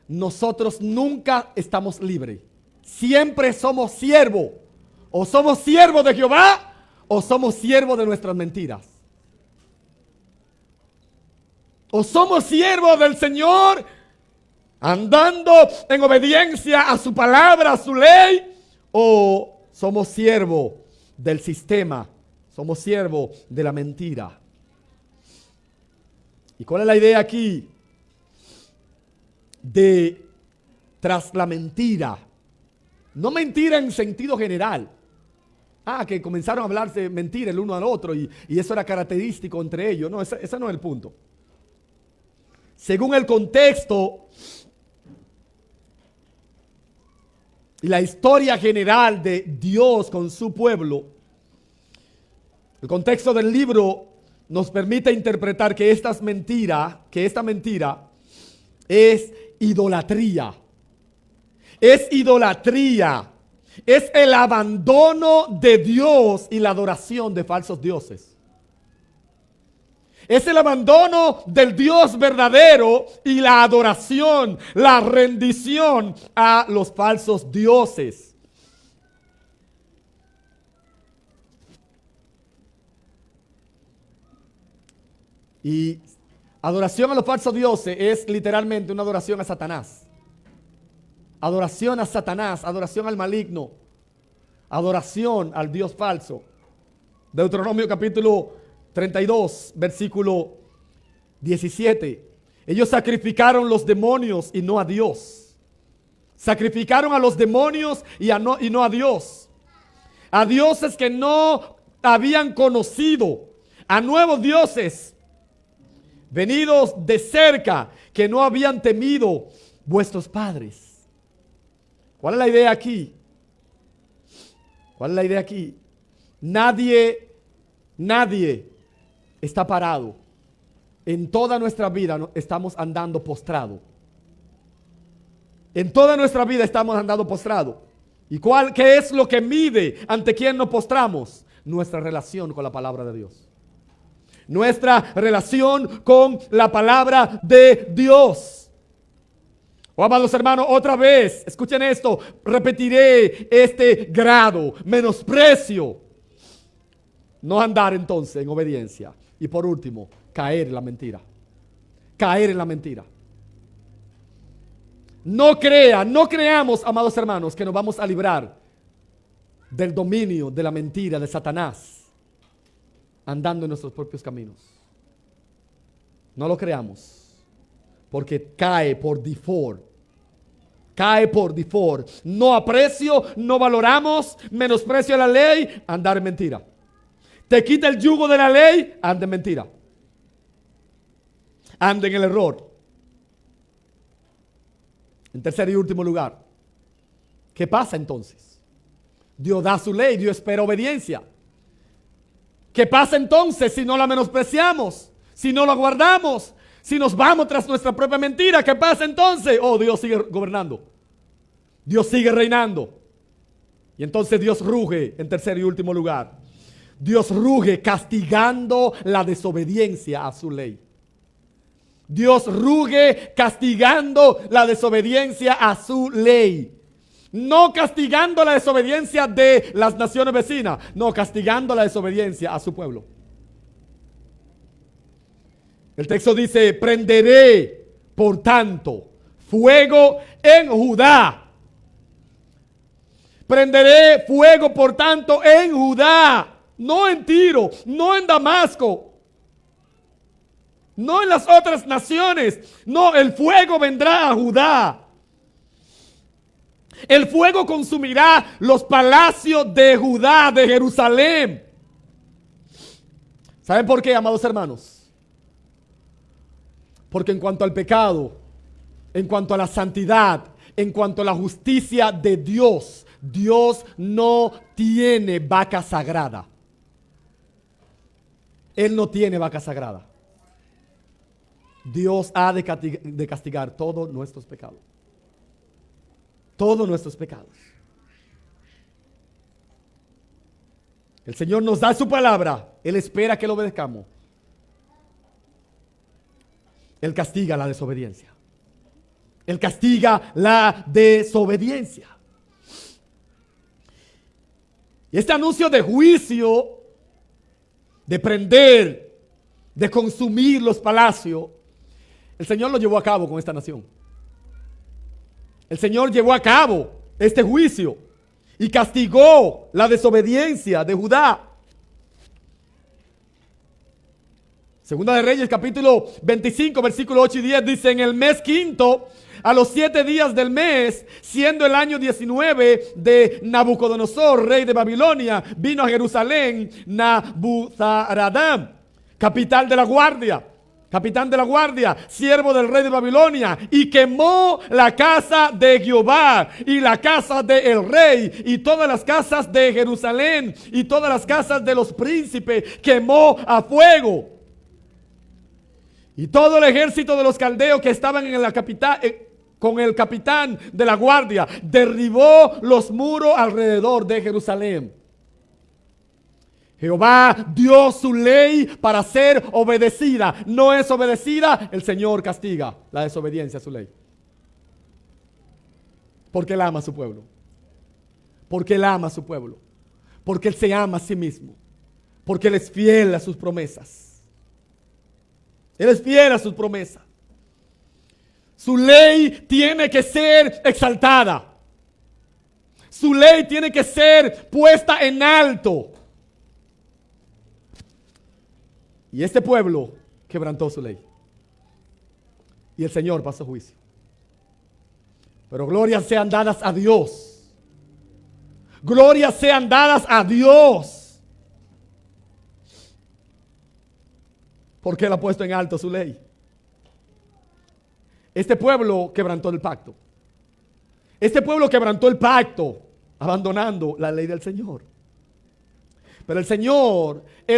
nosotros nunca estamos libres. Siempre somos siervos. O somos siervos de Jehová o somos siervos de nuestras mentiras. O somos siervos del Señor andando en obediencia a su palabra, a su ley. O somos siervos del sistema. Somos siervos de la mentira. ¿Y cuál es la idea aquí? De tras la mentira. No mentira en sentido general. Que comenzaron a hablarse mentira el uno al otro y eso era característico entre ellos. No, ese no es el punto. Según el contexto y la historia general de Dios con su pueblo, el contexto del libro nos permite interpretar que esta mentira es idolatría. Es idolatría. Es el abandono de Dios y la adoración de falsos dioses. Es el abandono del Dios verdadero y la adoración, la rendición a los falsos dioses. Y adoración a los falsos dioses es literalmente una adoración a Satanás. Adoración a Satanás, adoración al maligno, adoración al Dios falso. Deuteronomio capítulo 32, versículo 17. Ellos sacrificaron los demonios y no a Dios. Sacrificaron a los demonios y no a Dios. A dioses que no habían conocido. A nuevos dioses venidos de cerca que no habían temido vuestros padres. ¿Cuál es la idea aquí? ¿Cuál es la idea aquí? Nadie está parado. En toda nuestra vida estamos andando postrado. En toda nuestra vida estamos andando postrado. ¿Y qué es lo que mide ante quién nos postramos? Nuestra relación con la palabra de Dios. Nuestra relación con la palabra de Dios. Amados hermanos, otra vez, escuchen esto, repetiré este grado, menosprecio. No andar entonces en obediencia. Y por último, caer en la mentira. Caer en la mentira. No creamos, amados hermanos, que nos vamos a librar del dominio de la mentira de Satanás, andando en nuestros propios caminos. No lo creamos. Porque cae por default. Cae por default. No aprecio, no valoramos, menosprecio la ley, andar en mentira. Te quita el yugo de la ley, anda en mentira. Anda en el error. En tercer y último lugar, ¿qué pasa entonces? Dios da su ley, Dios espera obediencia. ¿Qué pasa entonces si no la menospreciamos? Si no la guardamos. Si nos vamos tras nuestra propia mentira, ¿qué pasa entonces? Dios sigue gobernando. Dios sigue reinando. Y entonces Dios ruge en tercer y último lugar. Dios ruge castigando la desobediencia a su ley. Dios ruge castigando la desobediencia a su ley. No castigando la desobediencia de las naciones vecinas. No, castigando la desobediencia a su pueblo. El texto dice, prenderé, por tanto, fuego en Judá. Prenderé fuego, por tanto, en Judá. No en Tiro, no en Damasco, no en las otras naciones. No, el fuego vendrá a Judá. El fuego consumirá los palacios de Judá, de Jerusalén. ¿Saben por qué, amados hermanos? Porque en cuanto al pecado, en cuanto a la santidad, en cuanto a la justicia de Dios, Dios no tiene vaca sagrada. Él no tiene vaca sagrada. Dios ha de castigar todos nuestros pecados. Todos nuestros pecados. El Señor nos da su palabra. Él espera que lo obedezcamos. Él castiga la desobediencia. Él castiga la desobediencia. Y este anuncio de juicio, de prender, de consumir los palacios, el Señor lo llevó a cabo con esta nación. El Señor llevó a cabo este juicio y castigó la desobediencia de Judá. Segunda de Reyes, capítulo 25, versículo 8 y 10, dice: en el mes quinto, a los 7 días del mes, siendo el año 19 de Nabucodonosor, rey de Babilonia, vino a Jerusalén Nabuzaradán, capitán de la guardia, siervo del rey de Babilonia, y quemó la casa de Jehová y la casa del rey y todas las casas de Jerusalén y todas las casas de los príncipes, quemó a fuego. Y todo el ejército de los caldeos que estaban en la capital, con el capitán de la guardia, derribó los muros alrededor de Jerusalén. Jehová dio su ley para ser obedecida. No es obedecida, el Señor castiga la desobediencia a su ley. Porque Él ama a su pueblo. Porque Él ama a su pueblo. Porque Él se ama a sí mismo. Porque Él es fiel a sus promesas. Él es fiel a sus promesas. Su ley tiene que ser exaltada. Su ley tiene que ser puesta en alto. Y este pueblo quebrantó su ley. Y el Señor pasó juicio. Pero glorias sean dadas a Dios. Glorias sean dadas a Dios. Porque Él ha puesto en alto su ley. Este pueblo quebrantó el pacto. Este pueblo quebrantó el pacto, abandonando la ley del Señor. Pero el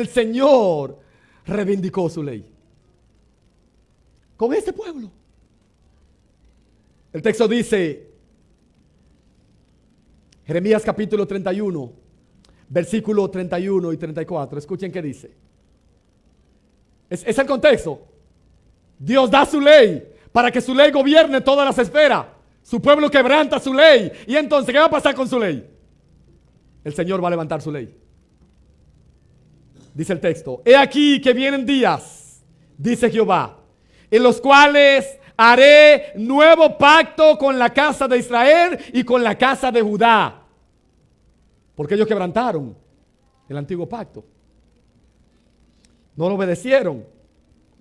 Señor reivindicó su ley con este pueblo. El texto dice, Jeremías capítulo 31, versículo 31 y 34. Escuchen qué dice. Es el contexto. Dios da su ley para que su ley gobierne todas las esferas. Su pueblo quebranta su ley. Y entonces, ¿qué va a pasar con su ley? El Señor va a levantar su ley. Dice el texto: he aquí que vienen días, dice Jehová, en los cuales haré nuevo pacto con la casa de Israel y con la casa de Judá. Porque ellos quebrantaron el antiguo pacto. No lo obedecieron.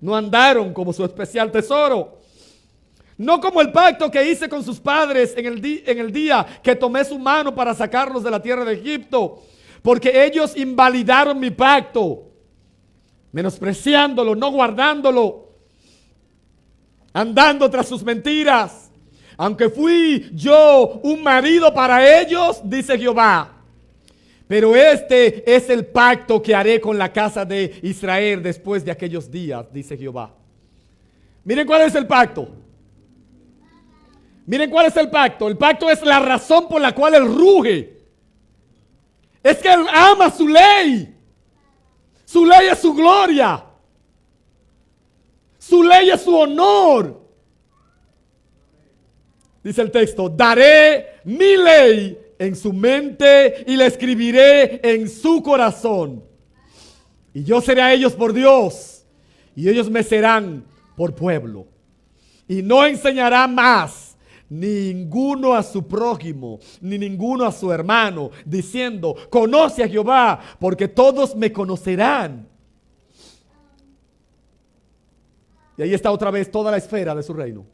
No andaron como su especial tesoro. No como el pacto que hice con sus padres en el día que tomé su mano para sacarlos de la tierra de Egipto. Porque ellos invalidaron mi pacto, menospreciándolo, no guardándolo, andando tras sus mentiras. Aunque fui yo un marido para ellos, dice Jehová. Pero este es el pacto que haré con la casa de Israel después de aquellos días, dice Jehová. Miren cuál es el pacto. Miren cuál es el pacto. El pacto es la razón por la cual Él ruge. Es que Él ama su ley. Su ley es su gloria. Su ley es su honor. Dice el texto: daré mi ley en su mente y la escribiré en su corazón. Y yo seré a ellos por Dios, y ellos me serán por pueblo. Y no enseñará más ninguno a su prójimo, ni ninguno a su hermano, diciendo: conoce a Jehová, porque todos me conocerán. Y ahí está otra vez toda la esfera de su reino.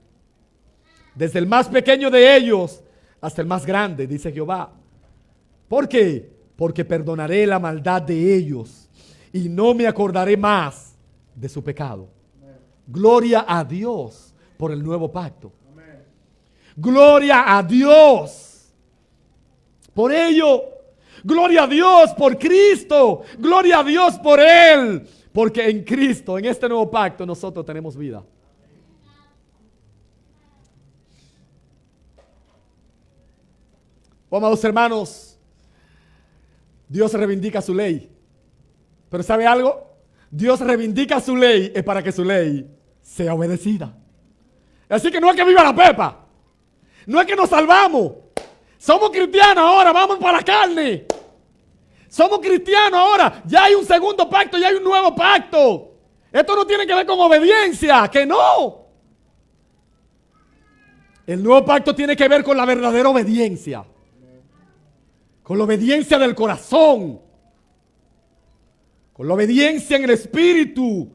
Desde el más pequeño de ellos hasta el más grande, dice Jehová. ¿Por qué? Porque perdonaré la maldad de ellos y no me acordaré más de su pecado. Gloria a Dios por el nuevo pacto. Gloria a Dios por ello. Gloria a Dios por Cristo. Gloria a Dios por Él. Porque en Cristo, en este nuevo pacto, nosotros tenemos vida. Oh, amados hermanos, Dios reivindica su ley. Pero ¿sabe algo? Dios reivindica su ley es para que su ley sea obedecida. Así que no es que viva la pepa. No es que nos salvamos. Somos cristianos ahora, vamos para la carne. Somos cristianos ahora. Ya hay un segundo pacto, ya hay un nuevo pacto. Esto no tiene que ver con obediencia, que no. El nuevo pacto tiene que ver con la verdadera obediencia. Con la obediencia del corazón. Con la obediencia en el espíritu.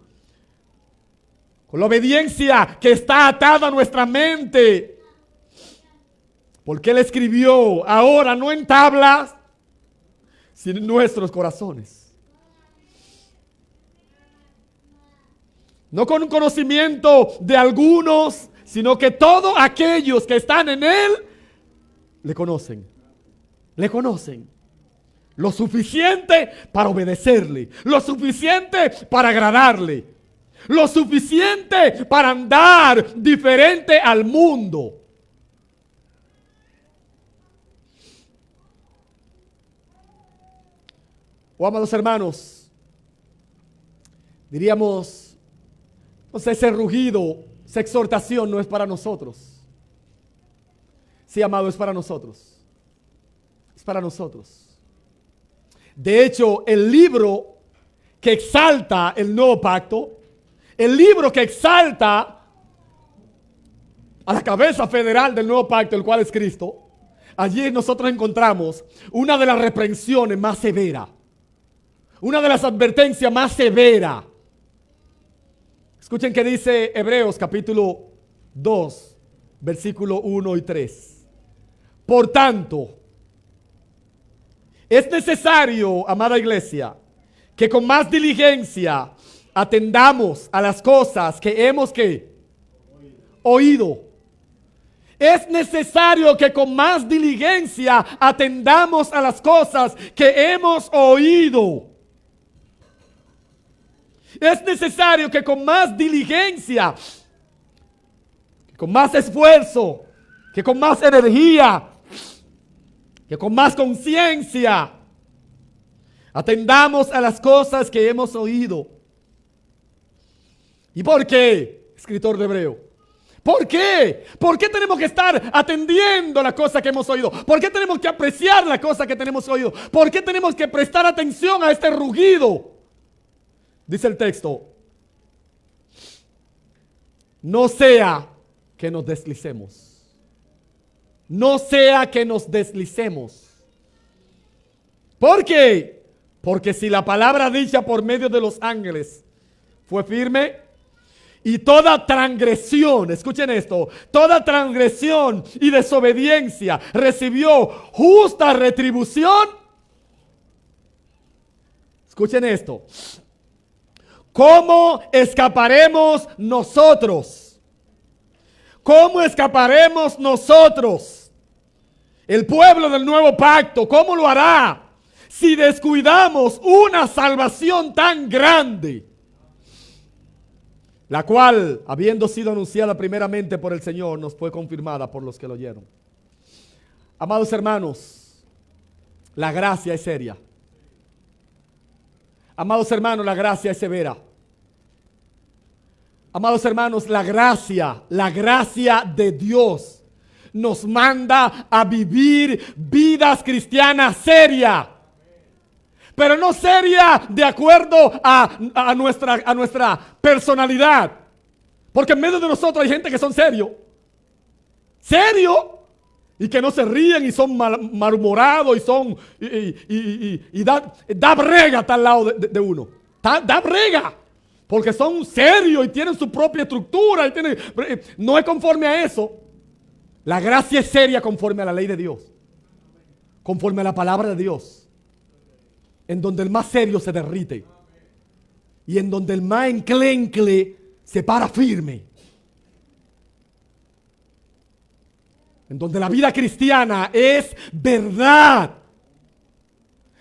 Con la obediencia que está atada a nuestra mente. Porque Él escribió ahora no en tablas, sino en nuestros corazones. No con un conocimiento de algunos, sino que todos aquellos que están en Él le conocen. Le conocen. Lo suficiente para obedecerle. Lo suficiente para agradarle. Lo suficiente para andar diferente al mundo. Oh, amados hermanos, diríamos, ese rugido, esa exhortación no es para nosotros. Sí, amado, es para nosotros. Es para nosotros. De hecho, el libro que exalta el nuevo pacto, el libro que exalta a la cabeza federal del nuevo pacto, el cual es Cristo, allí nosotros encontramos una de las reprensiones más severas. Una de las advertencias más severas. Escuchen que dice Hebreos capítulo 2, versículo 1 y 3. Por tanto, es necesario, amada iglesia, que con más diligencia atendamos a las cosas que hemos oído. Es necesario que con más diligencia atendamos a las cosas que hemos oído. Es necesario que con más diligencia, que con más esfuerzo, que con más energía, que con más conciencia, atendamos a las cosas que hemos oído. ¿Y por qué, escritor de Hebreo? ¿Por qué? ¿Por qué tenemos que estar atendiendo la cosa que hemos oído? ¿Por qué tenemos que apreciar la cosa que tenemos oído? ¿Por qué tenemos que prestar atención a este rugido? Dice el texto, no sea que nos deslicemos. No sea que nos deslicemos. ¿Por qué? Porque si la palabra dicha por medio de los ángeles fue firme y toda transgresión, escuchen esto, toda transgresión y desobediencia recibió justa retribución. Escuchen esto. ¿Cómo escaparemos nosotros? ¿Cómo escaparemos nosotros? El pueblo del nuevo pacto, ¿cómo lo hará? Si descuidamos una salvación tan grande, la cual, habiendo sido anunciada primeramente por el Señor, nos fue confirmada por los que lo oyeron. Amados hermanos, la gracia es seria. Amados hermanos, la gracia es severa. Amados hermanos, la gracia de Dios nos manda a vivir vidas cristianas serias. Pero no seria de acuerdo a nuestra personalidad. Porque en medio de nosotros hay gente que son serios. Serios. Y que no se ríen y son malhumorados y son y da brega hasta al lado de uno. Da brega. Porque son serios y tienen su propia estructura. No es conforme a eso. La gracia es seria conforme a la ley de Dios, conforme a la palabra de Dios, en donde el más serio se derrite y en donde el más enclencle se para firme, en donde la vida cristiana es verdad.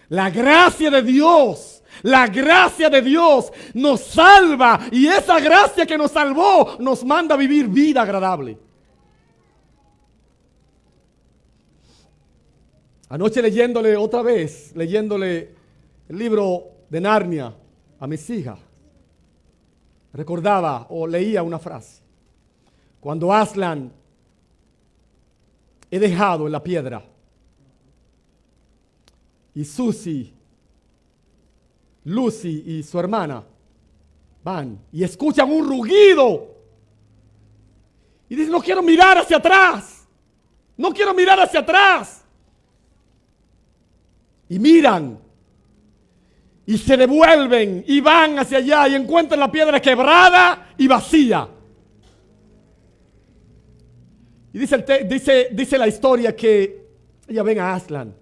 La gracia de Dios, la gracia de Dios nos salva, y esa gracia que nos salvó nos manda a vivir vida agradable. Anoche leyéndole el libro de Narnia a mis hijas, recordaba o leía una frase. Cuando Aslan he dejado en la piedra y Susie, Lucy y su hermana van y escuchan un rugido y dicen: no quiero mirar hacia atrás, no quiero mirar hacia atrás. Y miran y se devuelven y van hacia allá y encuentran la piedra quebrada y vacía. Y dice la historia que ella ven a Aslan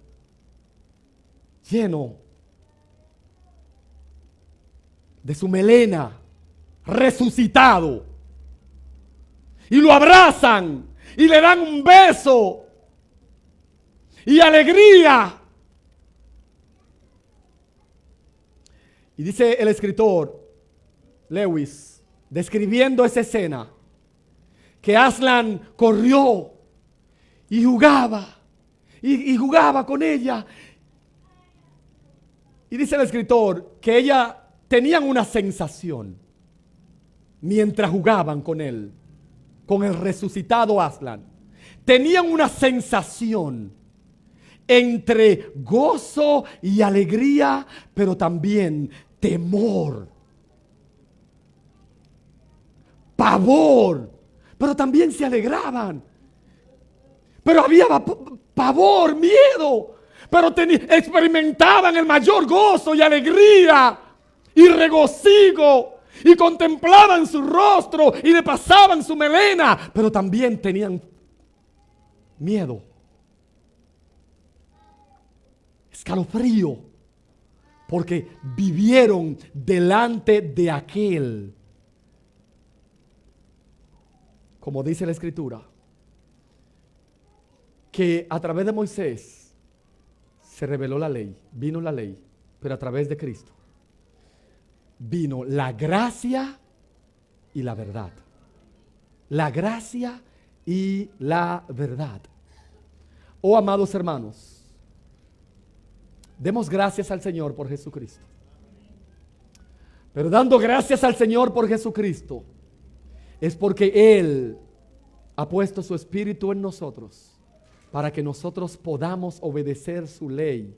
lleno de su melena, resucitado, y lo abrazan y le dan un beso y alegría. Y dice el escritor Lewis, describiendo esa escena, que Aslan corrió y jugaba y jugaba con ella. Y dice el escritor que ella tenían una sensación mientras jugaban con él, con el resucitado Aslan. Tenían una sensación entre gozo y alegría, pero también temor, pavor, pero también se alegraban. Pero había pavor, miedo, pero experimentaban el mayor gozo y alegría y regocijo, y contemplaban su rostro y le pasaban su melena, pero también tenían miedo, escalofrío, porque vivieron delante de aquel, como dice la Escritura, que a través de Moisés se reveló la ley, vino la ley, pero a través de Cristo vino la gracia y la verdad. La gracia y la verdad. Oh, amados hermanos, demos gracias al Señor por Jesucristo. Pero dando gracias al Señor por Jesucristo, es porque Él ha puesto su Espíritu en nosotros para que nosotros podamos obedecer su ley.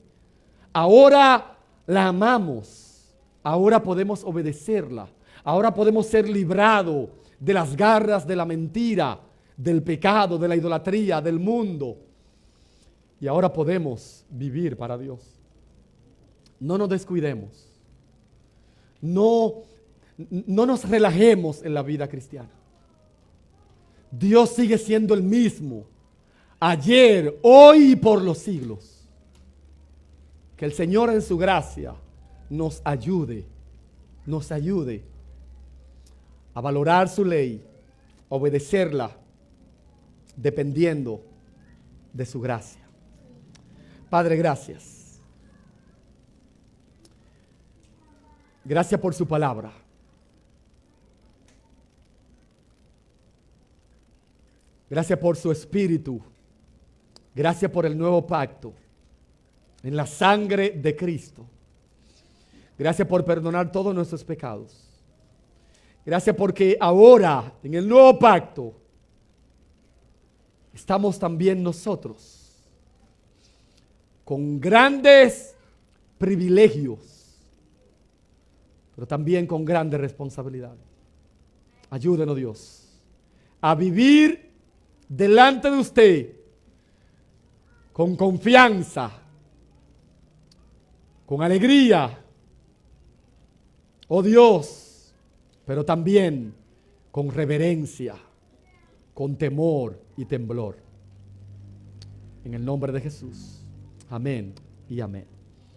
Ahora la amamos, ahora podemos obedecerla, ahora podemos ser librados de las garras de la mentira, del pecado, de la idolatría, del mundo. Y ahora podemos vivir para Dios. No nos descuidemos. No nos relajemos en la vida cristiana. Dios sigue siendo el mismo, ayer, hoy y por los siglos. Que el Señor en su gracia nos ayude a valorar su ley, obedecerla, dependiendo de su gracia. Padre, gracias. Gracias por su palabra. Gracias por su Espíritu. Gracias por el nuevo pacto en la sangre de Cristo. Gracias por perdonar todos nuestros pecados. Gracias porque ahora en el nuevo pacto estamos también nosotros con grandes privilegios, pero también con grandes responsabilidades. Ayúdenos, Dios, a vivir delante de usted con confianza, con alegría, oh Dios, pero también con reverencia, con temor y temblor. En el nombre de Jesús. Amén y amén.